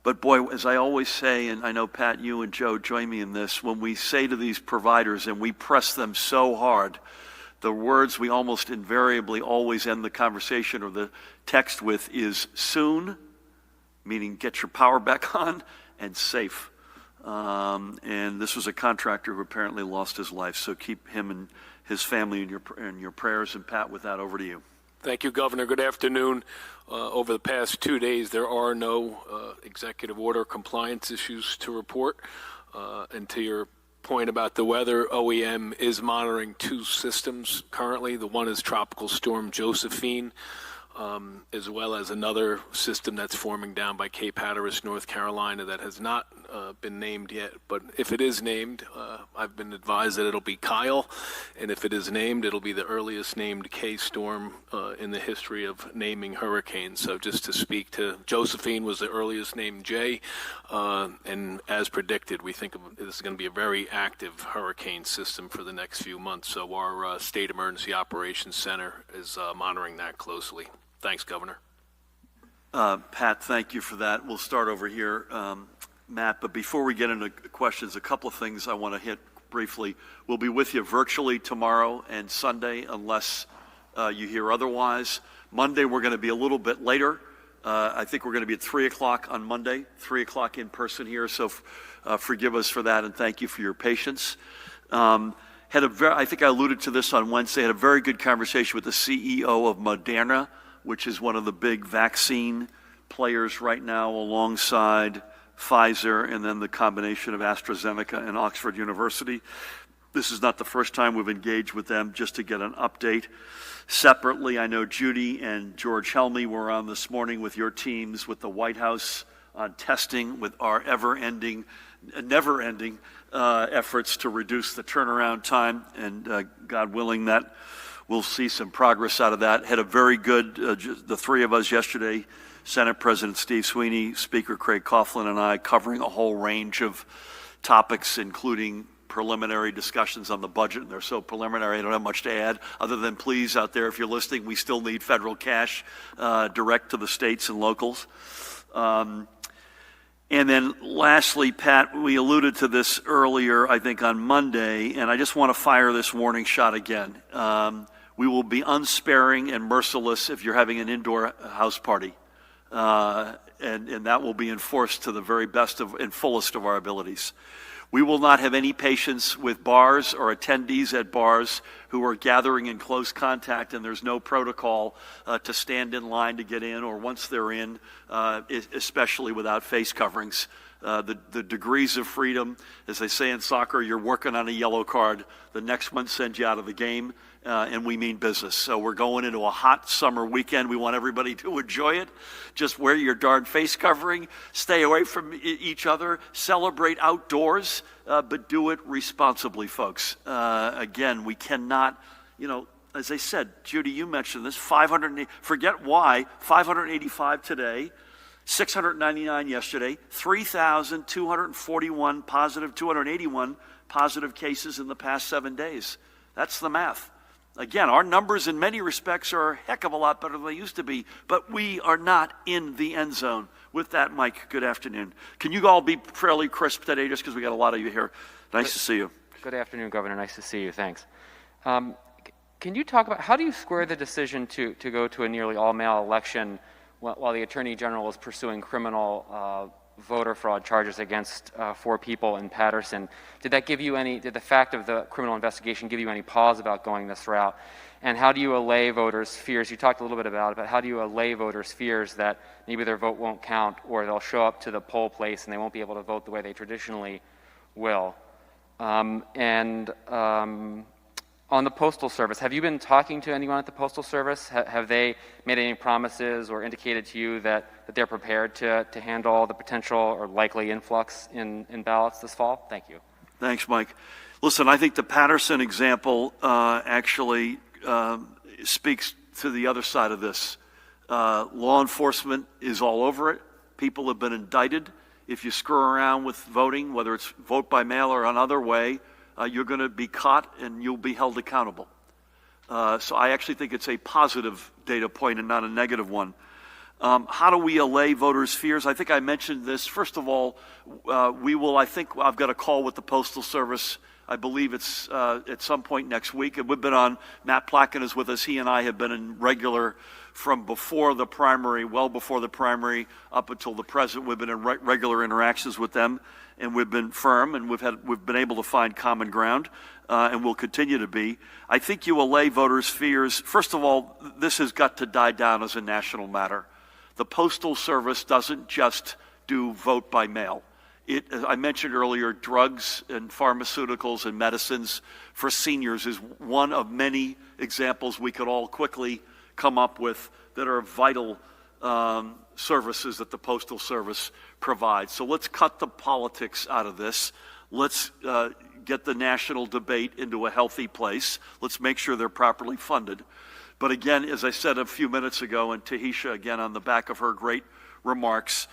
But boy, as I always say, and I know Pat, you and Joe join me in this, when we say to these providers and we press them so hard, the words we almost invariably always end the conversation or the text with is soon, meaning get your power back on, and safe. And this was a contractor who apparently lost his life, so keep him and his family in your prayers. And Pat, with that, over to you. Thank you, Governor. Good afternoon. Over the past 2 days, there are no executive order compliance issues to report. And to your point about the weather, OEM is monitoring 2 systems currently. The one is Tropical Storm Josephine, as well as another system that's forming down by Cape Hatteras, North Carolina, that has not been named yet. But if it is named, I've been advised that it'll be Kyle, and if it is named, it'll be the earliest named K storm in the history of naming hurricanes. So just to speak to, Josephine was the earliest named J, and as predicted, we think this is going to be a very active hurricane system for the next few months. So our State Emergency Operations Center is monitoring that closely. Thanks, Governor. Pat, thank you for that. We'll start over here, Matt, but before we get into questions, a couple of things I want to hit briefly. We'll be with you virtually tomorrow and Sunday unless you hear otherwise. Monday, we're going to be a little bit later. I think we're going to be at 3 o'clock on Monday, 3 o'clock in person here, so forgive us for that and thank you for your patience. I think I alluded to this on Wednesday, had a very good conversation with the CEO of Moderna, which is one of the big vaccine players right now alongside Pfizer and then the combination of AstraZeneca and Oxford University. This is not the first time we've engaged with them, just to get an update. Separately, I know Judy and George Helmy were on this morning with your teams with the White House on testing with our never-ending efforts to reduce the turnaround time, and God willing that we'll see some progress out of that. Had a very good, the three of us yesterday, Senate President Steve Sweeney, Speaker Craig Coughlin, and I, covering a whole range of topics, including preliminary discussions on the budget. And they're so preliminary, I don't have much to add, other than please, out there, if you're listening, we still need federal cash direct to the states and locals. And then lastly, Pat, we alluded to this earlier, I think on Monday, and I just want to fire this warning shot again. We will be unsparing and merciless if you're having an indoor house party. And that will be enforced to the very best and fullest of our abilities. We will not have any patience with bars or attendees at bars who are gathering in close contact and there's no protocol to stand in line to get in, or once they're in, especially without face coverings. The degrees of freedom, as they say in soccer, you're working on a yellow card. The next one sends you out of the game, and we mean business. So we're going into a hot summer weekend. We want everybody to enjoy it. Just wear your darn face covering. Stay away from each other. Celebrate outdoors, but do it responsibly, folks. Again, we cannot, as I said, Judy, you mentioned this, 585 today. 699 yesterday, 3,281 positive, 281 positive cases in the past 7 days. That's the math. Again, our numbers in many respects are a heck of a lot better than they used to be, but we are not in the end zone. With that, Mike, good afternoon. Can you all be fairly crisp today, just because we got a lot of you here? Nice to see you. Good afternoon, Governor. Nice to see you. Thanks. Can you talk about how do you square the decision to go to a nearly all-male election while the Attorney General is pursuing criminal voter fraud charges against 4 people in Patterson. Did the fact of the criminal investigation give you any pause about going this route? And how do you allay voters' fears? You talked a little bit about it, but how do you allay voters' fears that maybe their vote won't count, or they'll show up to the poll place and they won't be able to vote the way they traditionally will? On the Postal Service, have you been talking to anyone at the Postal Service? Have they made any promises or indicated to you that they're prepared to handle the potential or likely influx in ballots this fall? Thank you. Thanks, Mike. Listen, I think the Patterson example actually speaks to the other side of this. Law enforcement is all over it. People have been indicted. If you screw around with voting, whether it's vote by mail or another way, you're going to be caught and you'll be held accountable. So I actually think it's a positive data point and not a negative one. How do we allay voters' fears? I think I mentioned this. First of all, I think I've got a call with the Postal Service. I believe it's at some point next week. And we've been on, Matt Placken is with us. He and I have been in regular from before the primary, well before the primary, up until the present. We've been in regular interactions with them, and we've been firm, and we've been able to find common ground, and we'll continue to be. I think you allay voters' fears. First of all, this has got to die down as a national matter. The Postal Service doesn't just do vote by mail. As I mentioned earlier, drugs and pharmaceuticals and medicines for seniors is one of many examples we could all quickly come up with that are vital services that the Postal Service provides. So let's cut the politics out of this. Let's get the national debate into a healthy place. Let's make sure they're properly funded. But again, as I said a few minutes ago, and Tahisha again on the back of her great remarks,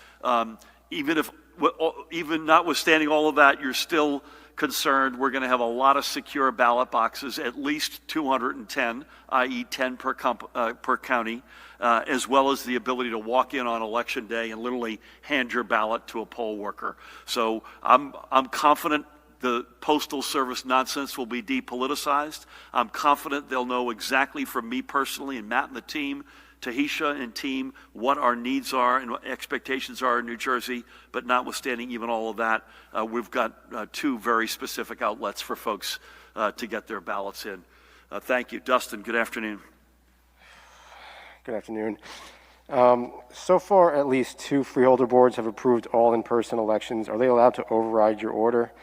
even notwithstanding all of that, you're still concerned. We're going to have a lot of secure ballot boxes, at least 210, i.e. 10 per county, as well as the ability to walk in on election day and literally hand your ballot to a poll worker. So I'm confident the Postal Service nonsense will be depoliticized. I'm confident they'll know exactly from me personally and Matt and the team, Tahisha and team, what our needs are and what expectations are in New Jersey. But notwithstanding even all of that, we've got 2 very specific outlets for folks to get their ballots in. Thank you. Dustin, good afternoon. Good afternoon. So far, at least 2 freeholder boards have approved all in-person elections. Are they allowed to override your order?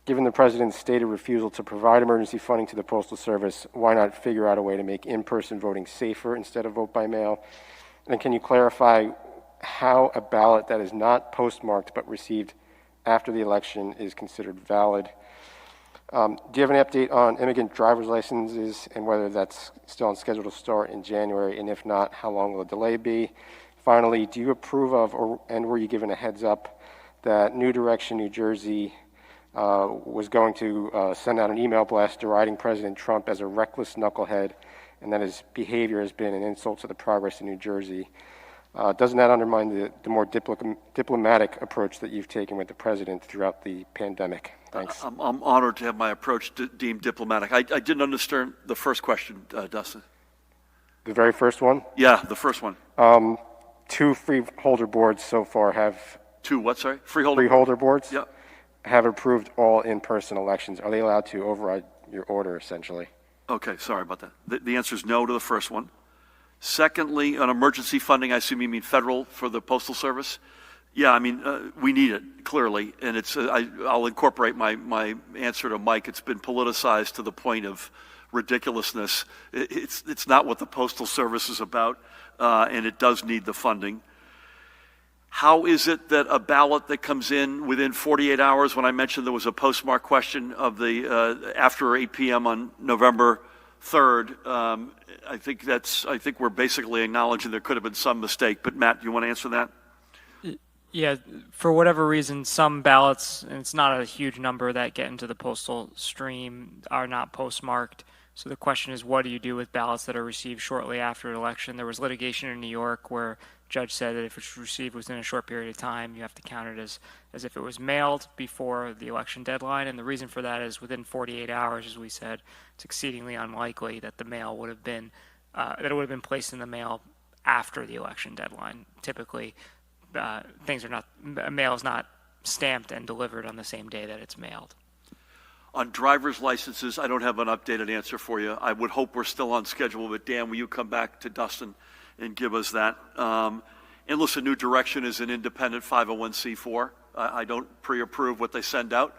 Given the president's stated refusal to provide emergency funding to the Postal Service, why not figure out a way to make in-person voting safer instead of vote by mail? And can you clarify how a ballot that is not postmarked but received after the election is considered valid? Do you have an update on immigrant driver's licenses and whether that's still on schedule to start in January? And if not, how long will the delay be? Finally, do you approve of and were you given a heads up that New Direction New Jersey was going to send out an email blast deriding President Trump as a reckless knucklehead and that his behavior has been an insult to the progress in New Jersey? Doesn't that undermine the more diplomatic approach that you've taken with the president throughout the pandemic? Thanks. I'm honored to have my approach deemed diplomatic. I didn't understand the first question, Dustin. The very first one? Yeah, the first one. 2 freeholder boards so far have... 2 what, sorry? Freeholder? Freeholder boards? Yeah. Have approved all in-person elections. Are they allowed to override your order, essentially? Okay, sorry about that. The answer is no to the first one. Secondly, on emergency funding, I assume you mean federal for the Postal Service? Yeah, I mean, we need it, clearly, and it's. I'll incorporate my answer to Mike. It's been politicized to the point of ridiculousness. It's not what the Postal Service is about, and it does need the funding. How is it that a ballot that comes in within 48 hours, when I mentioned there was a postmark question of the after 8 p.m. on November 3rd, I think we're basically acknowledging there could have been some mistake. But Matt, do you want to answer that? Yeah, for whatever reason, some ballots, and it's not a huge number that get into the postal stream, are not postmarked. So the question is, what do you do with ballots that are received shortly after an election? There was litigation in New York where a judge said that if it's received within a short period of time, you have to count it as if it was mailed before the election deadline. And the reason for that is within 48 hours, as we said, it's exceedingly unlikely that the mail would have been placed in the mail after the election deadline. Typically, mail is not stamped and delivered on the same day that it's mailed. On driver's licenses, I don't have an updated answer for you. I would hope we're still on schedule, but Dan, will you come back to Dustin and give us that? And listen, New Direction is an independent 501c4. I don't pre-approve what they send out.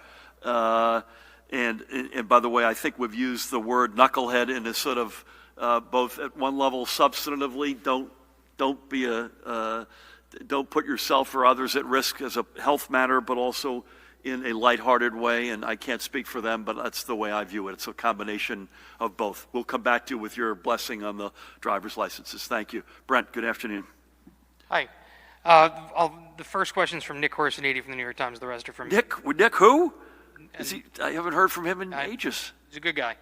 And by the way, I think we've used the word knucklehead in a sort of both at one level substantively. Don't put yourself or others at risk as a health matter, but also in a lighthearted way, and I can't speak for them, but that's the way I view it. It's a combination of both. We'll come back to you with your blessing on the driver's licenses. Thank you. Brent, good afternoon. Hi. The first question is from Nick Corsinati from the New York Times. The rest are from Nick who? I haven't heard from him in ages. He's a good guy.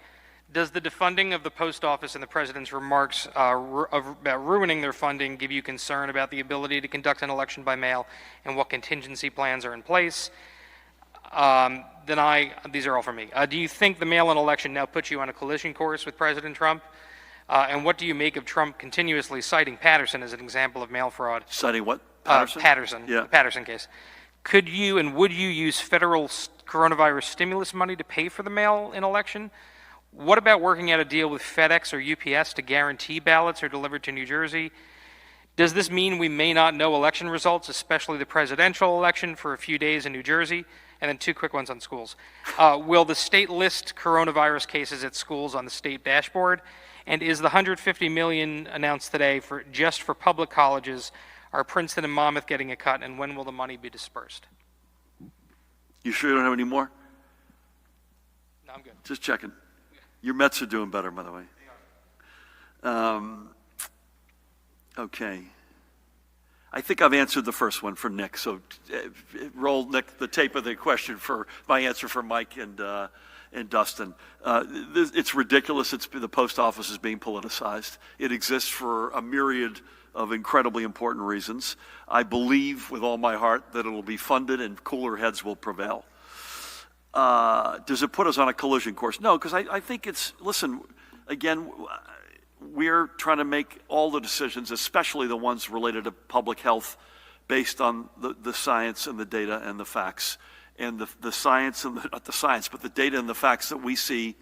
Does the defunding of the post office and the president's remarks about ruining their funding give you concern about the ability to conduct an election by mail and what contingency plans are in place? These are all from me. Do you think the mail-in election now puts you on a collision course with President Trump? And what do you make of Trump continuously citing Patterson as an example of mail fraud? Citing what? Patterson? Patterson, yeah. The Patterson case. Could you and would you use federal coronavirus stimulus money to pay for the mail-in election? What about working out a deal with FedEx or UPS to guarantee ballots are delivered to New Jersey? Does this mean we may not know election results, especially the presidential election, for a few days in New Jersey? And then two quick ones on schools. Will the state list coronavirus cases at schools on the state dashboard? And is the $150 million announced today just for public colleges? Are Princeton and Monmouth getting a cut? And when will the money be dispersed? You sure you don't have any more? No, I'm good. Just checking. Your Mets are doing better, by the way. Okay. I think I've answered the first one for Nick, so roll, Nick, the tape of the question for my answer for Mike and Dustin. It's ridiculous. The post office is being politicized. It exists for a myriad of incredibly important reasons. I believe with all my heart that it will be funded and cooler heads will prevail. Does it put us on a collision course? No, because I think listen, again, we're trying to make all the decisions, especially the ones related to public health, based on the science and the data and the facts. And the science, and not the science, but the data and the facts that we see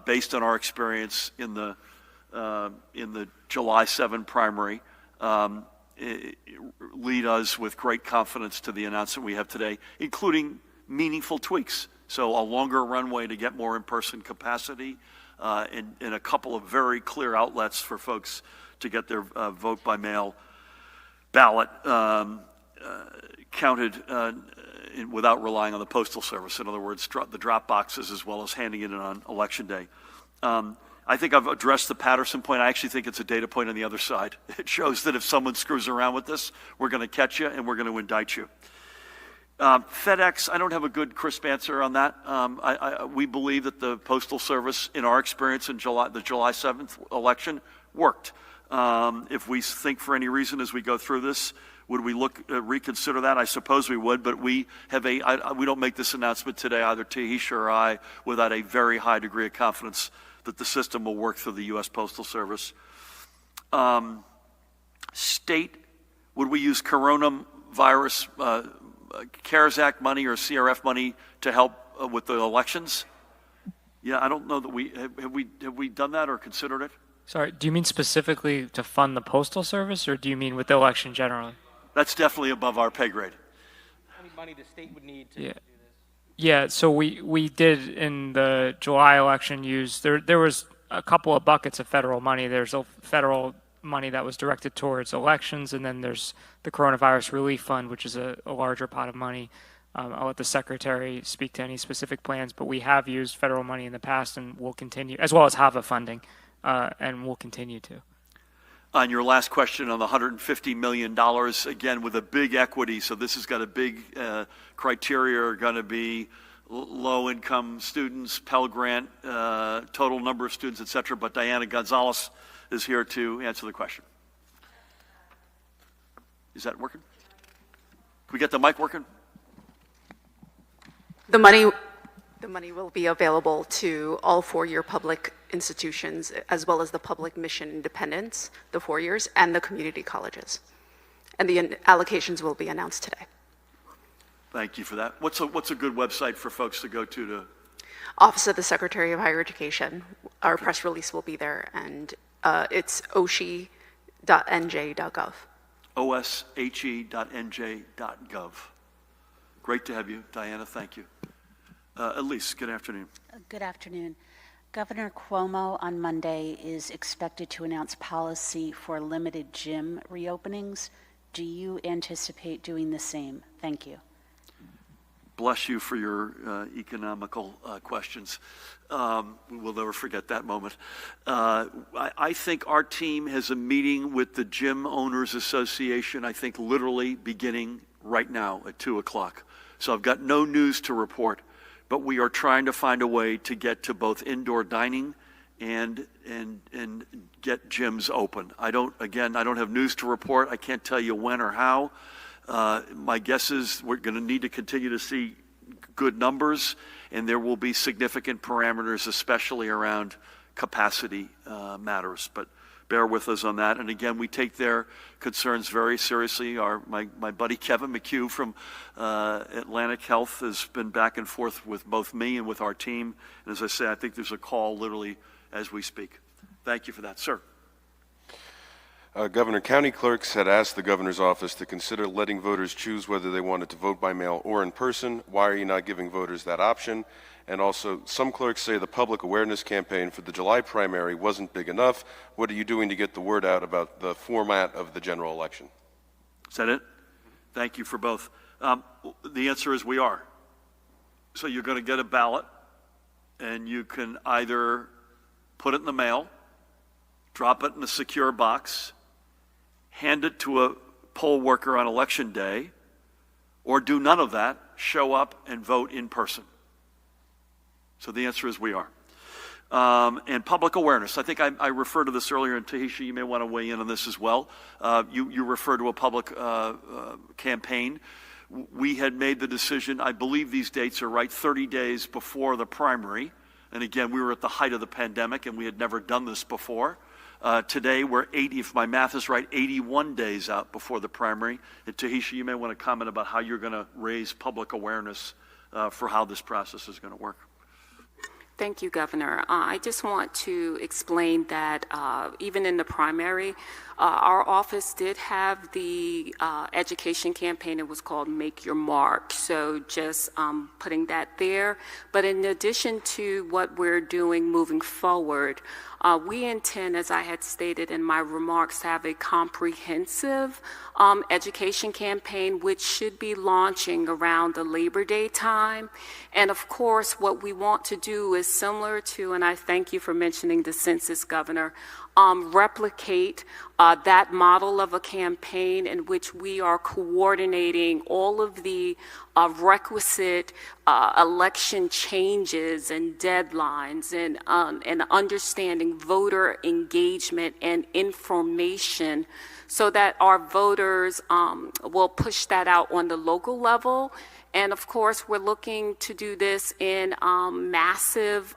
based on our experience in the July 7 primary lead us with great confidence to the announcement we have today, including meaningful tweaks. So a longer runway to get more in-person capacity, and a couple of very clear outlets for folks to get their vote by mail ballot counted without relying on the Postal Service. In other words, the drop boxes as well as handing it in on Election Day. I think I've addressed the Patterson point. I actually think it's a data point on the other side. It shows that if someone screws around with this, we're going to catch you and we're going to indict you. FedEx, I don't have a good crisp answer on that. We believe that the Postal Service, in our experience in the July 7th election, worked. If we think for any reason as we go through this, would we reconsider that? I suppose we would, but we don't make this announcement today, either Tahisha or I, without a very high degree of confidence that the system will work through the U.S. Postal Service. State, would we use coronavirus CARES Act money or CRF money to help with the elections? Yeah, I don't know that have we done that or considered it? Sorry, do you mean specifically to fund the Postal Service, or do you mean with the election generally? That's definitely above our pay grade. How many money the state would need to do this? Yeah, so we did in the July election use, there was a couple of buckets of federal money. There's a federal money that was directed towards elections, and then there's the Coronavirus Relief Fund, which is a larger pot of money. I'll let the Secretary speak to any specific plans, but we have used federal money in the past and will continue, as well as HAVA funding, and we'll continue to. On your last question on the $150 million, again, with a big equity, so this has got a big criteria, are going to be low-income students, Pell Grant, total number of students, et cetera, but Diana Gonzalez is here to answer the question. Is that working? Can we get the mic working? The money will be available to all four-year public institutions, as well as the public mission independents, the 4 years, and the community colleges. And the allocations will be announced today. Thank you for that. What's a good website for folks to go to? Office of the Secretary of Higher Education. Our press release will be there, and it's oshe.nj.gov. oshe.nj.gov. Great to have you, Diana. Thank you. Elise, good afternoon. Good afternoon. Governor Cuomo on Monday is expected to announce policy for limited gym reopenings. Do you anticipate doing the same? Thank you. Bless you for your economical questions. We'll never forget that moment. I think our team has a meeting with the Gym Owners Association, I think literally beginning right now at 2 o'clock. So I've got no news to report, but we are trying to find a way to get to both indoor dining and get gyms open. I don't have news to report. I can't tell you when or how. My guess is we're going to need to continue to see good numbers, and there will be significant parameters, especially around capacity matters. But bear with us on that. And again, we take their concerns very seriously. My buddy Kevin McHugh from Atlantic Health has been back and forth with both me and with our team. And as I say, I think there's a call literally as we speak. Thank you for that, sir. Governor, county clerks had asked the governor's office to consider letting voters choose whether they wanted to vote by mail or in person. Why are you not giving voters that option? And also, some clerks say the public awareness campaign for the July primary wasn't big enough. What are you doing to get the word out about the format of the general election? Is that it? Thank you for both. The answer is we are. So you're going to get a ballot, and you can either put it in the mail, drop it in a secure box, hand it to a poll worker on election day, or do none of that, show up and vote in person. So the answer is we are. And public awareness. I think I referred to this earlier, and Tahisha, you may want to weigh in on this as well. You referred to a public campaign. We had made the decision, I believe these dates are right, 30 days before the primary. And again, we were at the height of the pandemic, and we had never done this before. Today, we're 80, if my math is right, 81 days out before the primary. And Tahisha, you may want to comment about how you're going to raise public awareness for how this process is going to work. Thank you, Governor. I just want to explain that even in the primary, our office did have the education campaign. It was called Make Your Mark. So just putting that there. But in addition to what we're doing moving forward, we intend, as I had stated in my remarks, to have a comprehensive education campaign, which should be launching around the Labor Day time. And of course, what we want to do is similar to, and I thank you for mentioning the Census, Governor, replicate that model of a campaign in which we are coordinating all of the requisite election changes and deadlines and understanding voter engagement and information so that our voters will push that out on the local level. And of course, we're looking to do this in massive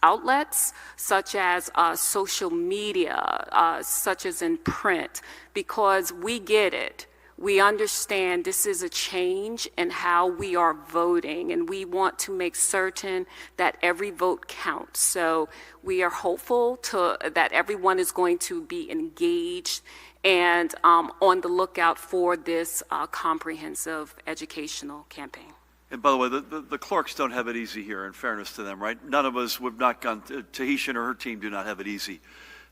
outlets such as social media, such as in print, because we get it. We understand this is a change in how we are voting, and we want to make certain that every vote counts. So we are hopeful that everyone is going to be engaged and on the lookout for this comprehensive educational campaign. And by the way, the clerks don't have it easy here, in fairness to them, right? None of us would not gone, Tahisha or her team do not have it easy.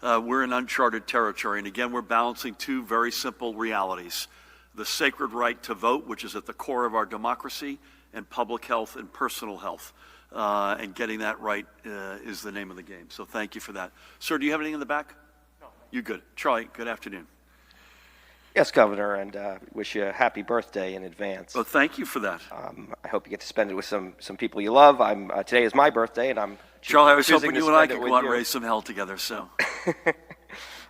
We're in uncharted territory, and again, we're balancing two very simple realities. The sacred right to vote, which is at the core of our democracy, and public health and personal health. And getting that right is the name of the game. So thank you for that. Sir, do you have anything in the back? No. You good. Charlie, good afternoon. Yes, Governor, and wish you a happy birthday in advance. Well, thank you for that. I hope you get to spend it with some people you love. Today is my birthday, and I'm Charlie, I was hoping you and I could go out and raise some hell together, so.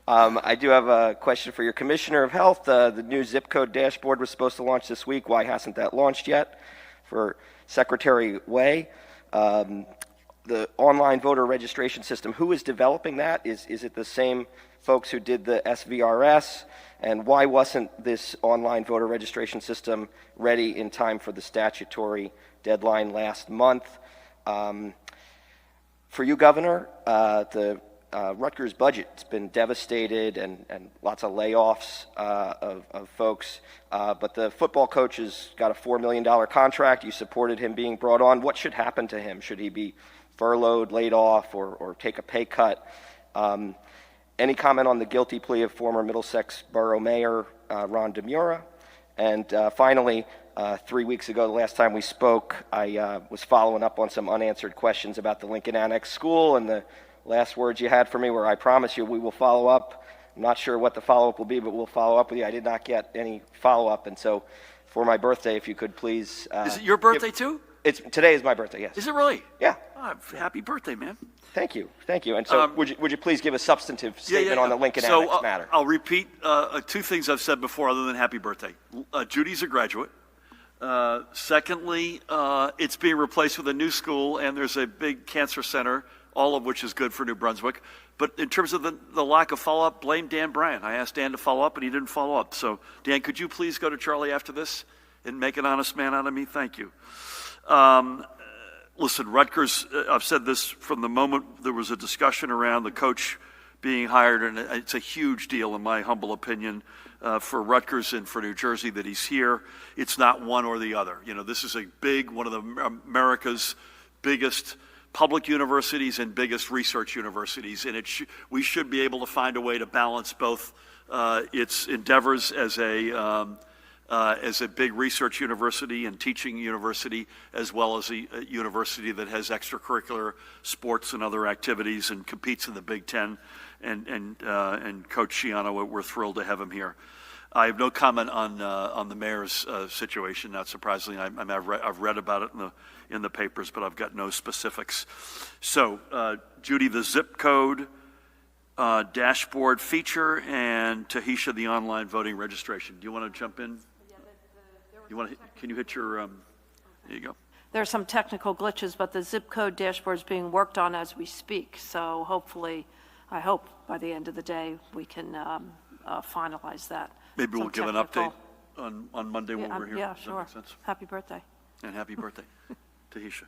I do have a question for your Commissioner of Health. The new zip code dashboard was supposed to launch this week. Why hasn't that launched yet? For Secretary Way, the online voter registration system, who is developing that? Is it the same folks who did the SVRS, and why wasn't this online voter registration system ready in time for the statutory deadline last month? For you, Governor, the Rutgers budget's been devastated and lots of layoffs of folks, but the football coach has got a $4 million contract. You supported him being brought on. What should happen to him? Should he be furloughed, laid off, or take a pay cut? Any comment on the guilty plea of former Middlesex Borough Mayor Ron DeMura? And finally, 3 weeks ago, the last time we spoke, I was following up on some unanswered questions about the Lincoln Annex School, and the last words you had for me were, "I promise you we will follow up." I'm not sure what the follow-up will be, but we'll follow up with you. I did not get any follow-up, and so for my birthday, if you could please... Is it your birthday too? Today is my birthday, yes. Is it really? Yeah. Oh, happy birthday, man. Thank you. And so would you please give a substantive statement on the Lincoln Annex matter? I'll repeat two things I've said before other than happy birthday. Judy's a graduate. Secondly, it's being replaced with a new school, and there's a big cancer center, all of which is good for New Brunswick. But in terms of the lack of follow-up, blame Dan Bryant. I asked Dan to follow up, and he didn't follow up. So, Dan, could you please go to Charlie after this and make an honest man out of me? Thank you. Listen, Rutgers, I've said this from the moment there was a discussion around the coach being hired, and it's a huge deal in my humble opinion for Rutgers and for New Jersey that he's here. It's not one or the other. You know, this is one of America's biggest public universities and biggest research universities, and we should be able to find a way to balance both its endeavors as a big research university and teaching university, as well as a university that has extracurricular sports and other activities and competes in the Big Ten. And Coach Schiano, we're thrilled to have him here. I have no comment on the mayor's situation. Not surprisingly, I've read about it in the papers, but I've got no specifics. So, Judy, the zip code dashboard feature, and Tahisha, the online voting registration. Do you want to jump in? Can you hit your? There you go. There are some technical glitches, but the zip code dashboard is being worked on as we speak. So hopefully, I hope by the end of the day we can finalize that. Maybe we'll give an update on Monday when we're here. Yeah, Does that sure. make sense? Happy birthday. And happy birthday, Tahisha.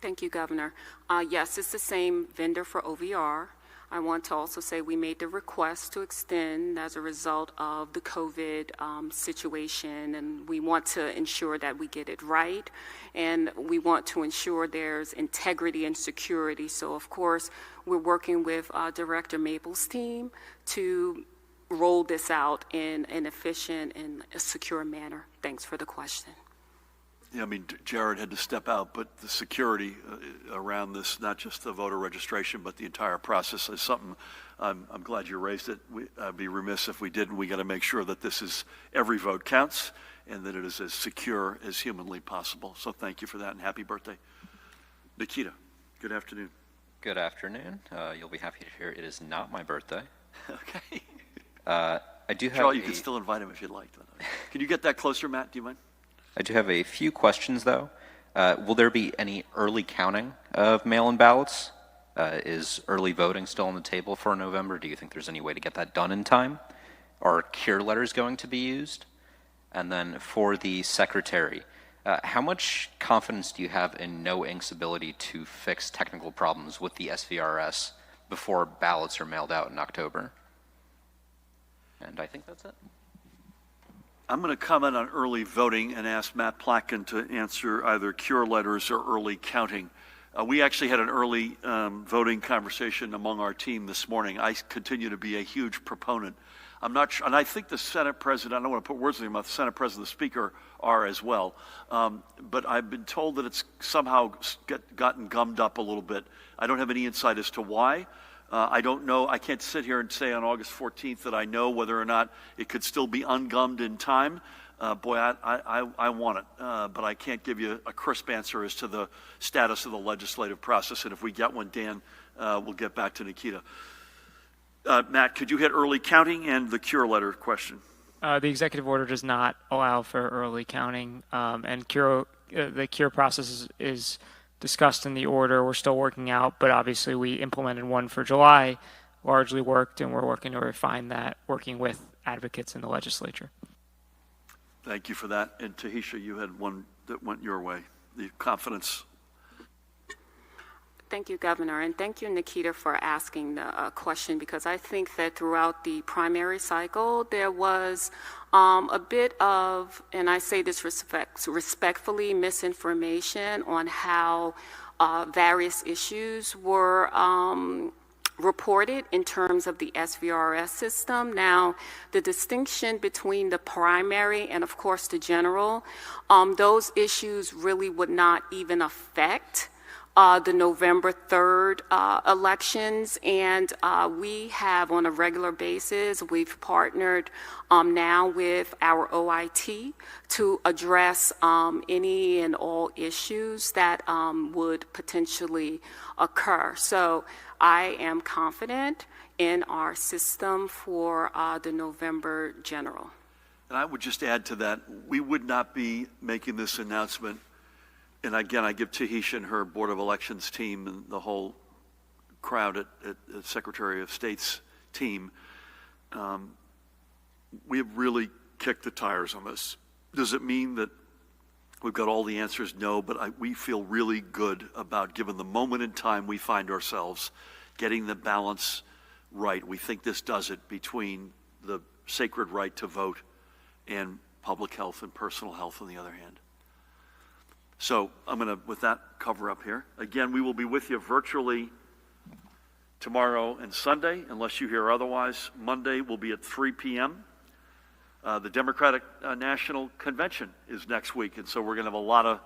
Thank you, Governor. Yes, it's the same vendor for OVR. I want to also say we made the request to extend as a result of the COVID situation, and we want to ensure that we get it right, and we want to ensure there's integrity and security. So, of course, we're working with Director Maple's team to roll this out in an efficient and a secure manner. Thanks for the question. Yeah, I mean, Jared had to step out, but the security around this, not just the voter registration, but the entire process is something, I'm glad you raised it. I'd be remiss if we didn't. We got to make sure that every vote counts and that it is as secure as humanly possible. So thank you for that, and happy birthday. Nikita, good afternoon. Good afternoon. You'll be happy to hear it is not my birthday. Okay. I do have Charlie, you can still invite him if you'd like. Can you get that closer, Matt? Do you mind? I do have a few questions, though. Will there be any early counting of mail-in ballots? Is early voting still on the table for November? Do you think there's any way to get that done in time? Are cure letters going to be used? And then for the secretary, how much confidence do you have in No Ink's ability to fix technical problems with the SVRS before ballots are mailed out in October? And I think that's it. I'm going to comment on early voting and ask Matt Plotkin to answer either cure letters or early counting. We actually had an early voting conversation among our team this morning. I continue to be a huge proponent. I'm not sure, and I think the Senate President, I don't want to put words in your mouth, the Senate President and the Speaker are as well. But I've been told that it's somehow gotten gummed up a little bit. I don't have any insight as to why. I don't know. I can't sit here and say on August 14th that I know whether or not it could still be ungummed in time. Boy, I want it, but I can't give you a crisp answer as to the status of the legislative process. And if we get one, Dan, we'll get back to Nikita. Matt, could you hit early counting and the cure letter question? The executive order does not allow for early counting, and the cure process is discussed in the order. We're still working out, but obviously we implemented one for July largely worked, and we're working to refine that, working with advocates in the legislature. Thank you for that. And Tahisha, you had one that went your way, the confidence. Thank you, Governor, and thank you, Nikita, for asking the question, because I think that throughout the primary cycle, there was a bit of, and I say this respectfully, misinformation on how various issues were reported in terms of the SVRS system. Now, the distinction between the primary and, of course, the general, those issues really would not even affect the November 3rd elections, and we have on a regular basis, we've partnered now with our OIT to address any and all issues that would potentially occur. So I am confident in our system for the November general. And I would just add to that, we would not be making this announcement. And again, I give Tahisha and her Board of Elections team and the whole crowd at Secretary of State's team. We have really kicked the tires on this. Does it mean that we've got all the answers? No, but we feel really good about, given the moment in time we find ourselves, getting the balance right. We think this does it between the sacred right to vote and public health and personal health on the other hand. So I'm going to, with that, cover up here. Again, we will be with you virtually tomorrow and Sunday, unless you hear otherwise. Monday will be at 3 p.m. The Democratic National Convention is next week, and so we're going to have a lot of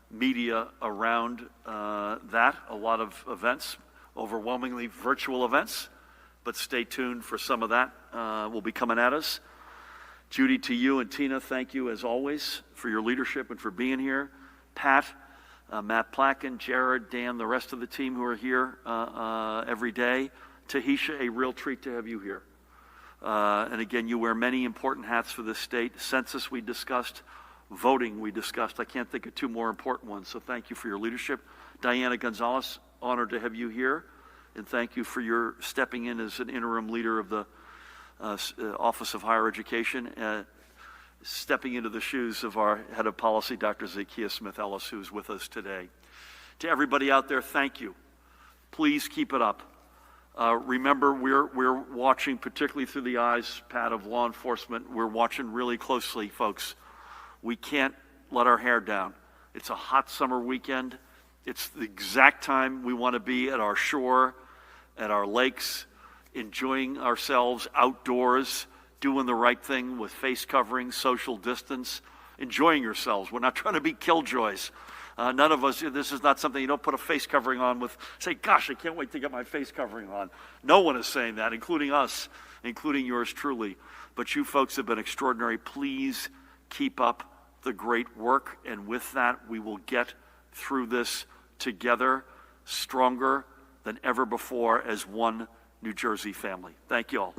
media around that, a lot of events, overwhelmingly virtual events, but stay tuned for some of that will be coming at us. Judy, to you and Tina, thank you as always for your leadership and for being here. Pat, Matt Placken, Jared, Dan, the rest of the team who are here every day. Tahisha, a real treat to have you here. And again, you wear many important hats for this state. Census we discussed, voting we discussed. I can't think of two more important ones, so thank you for your leadership. Diana Gonzalez, honored to have you here, and thank you for your stepping in as an interim leader of the Office of Higher Education. Stepping into the shoes of our head of policy, Dr. Zakiya Smith-Ellis, who's with us today. To everybody out there, thank you. Please keep it up. Remember, we're watching, particularly through the eyes, Pat, of law enforcement. We're watching really closely, folks. We can't let our hair down. It's a hot summer weekend. It's the exact time we want to be at our shore, at our lakes, enjoying ourselves outdoors, doing the right thing with face covering, social distance, enjoying yourselves. We're not trying to be killjoys. None of us, this is not something you don't put a face covering on with, say, gosh, I can't wait to get my face covering on. No one is saying that, including us, including yours truly. But you folks have been extraordinary. Please keep up the great work. And with that, we will get through this together, stronger than ever before as one New Jersey family. Thank you all.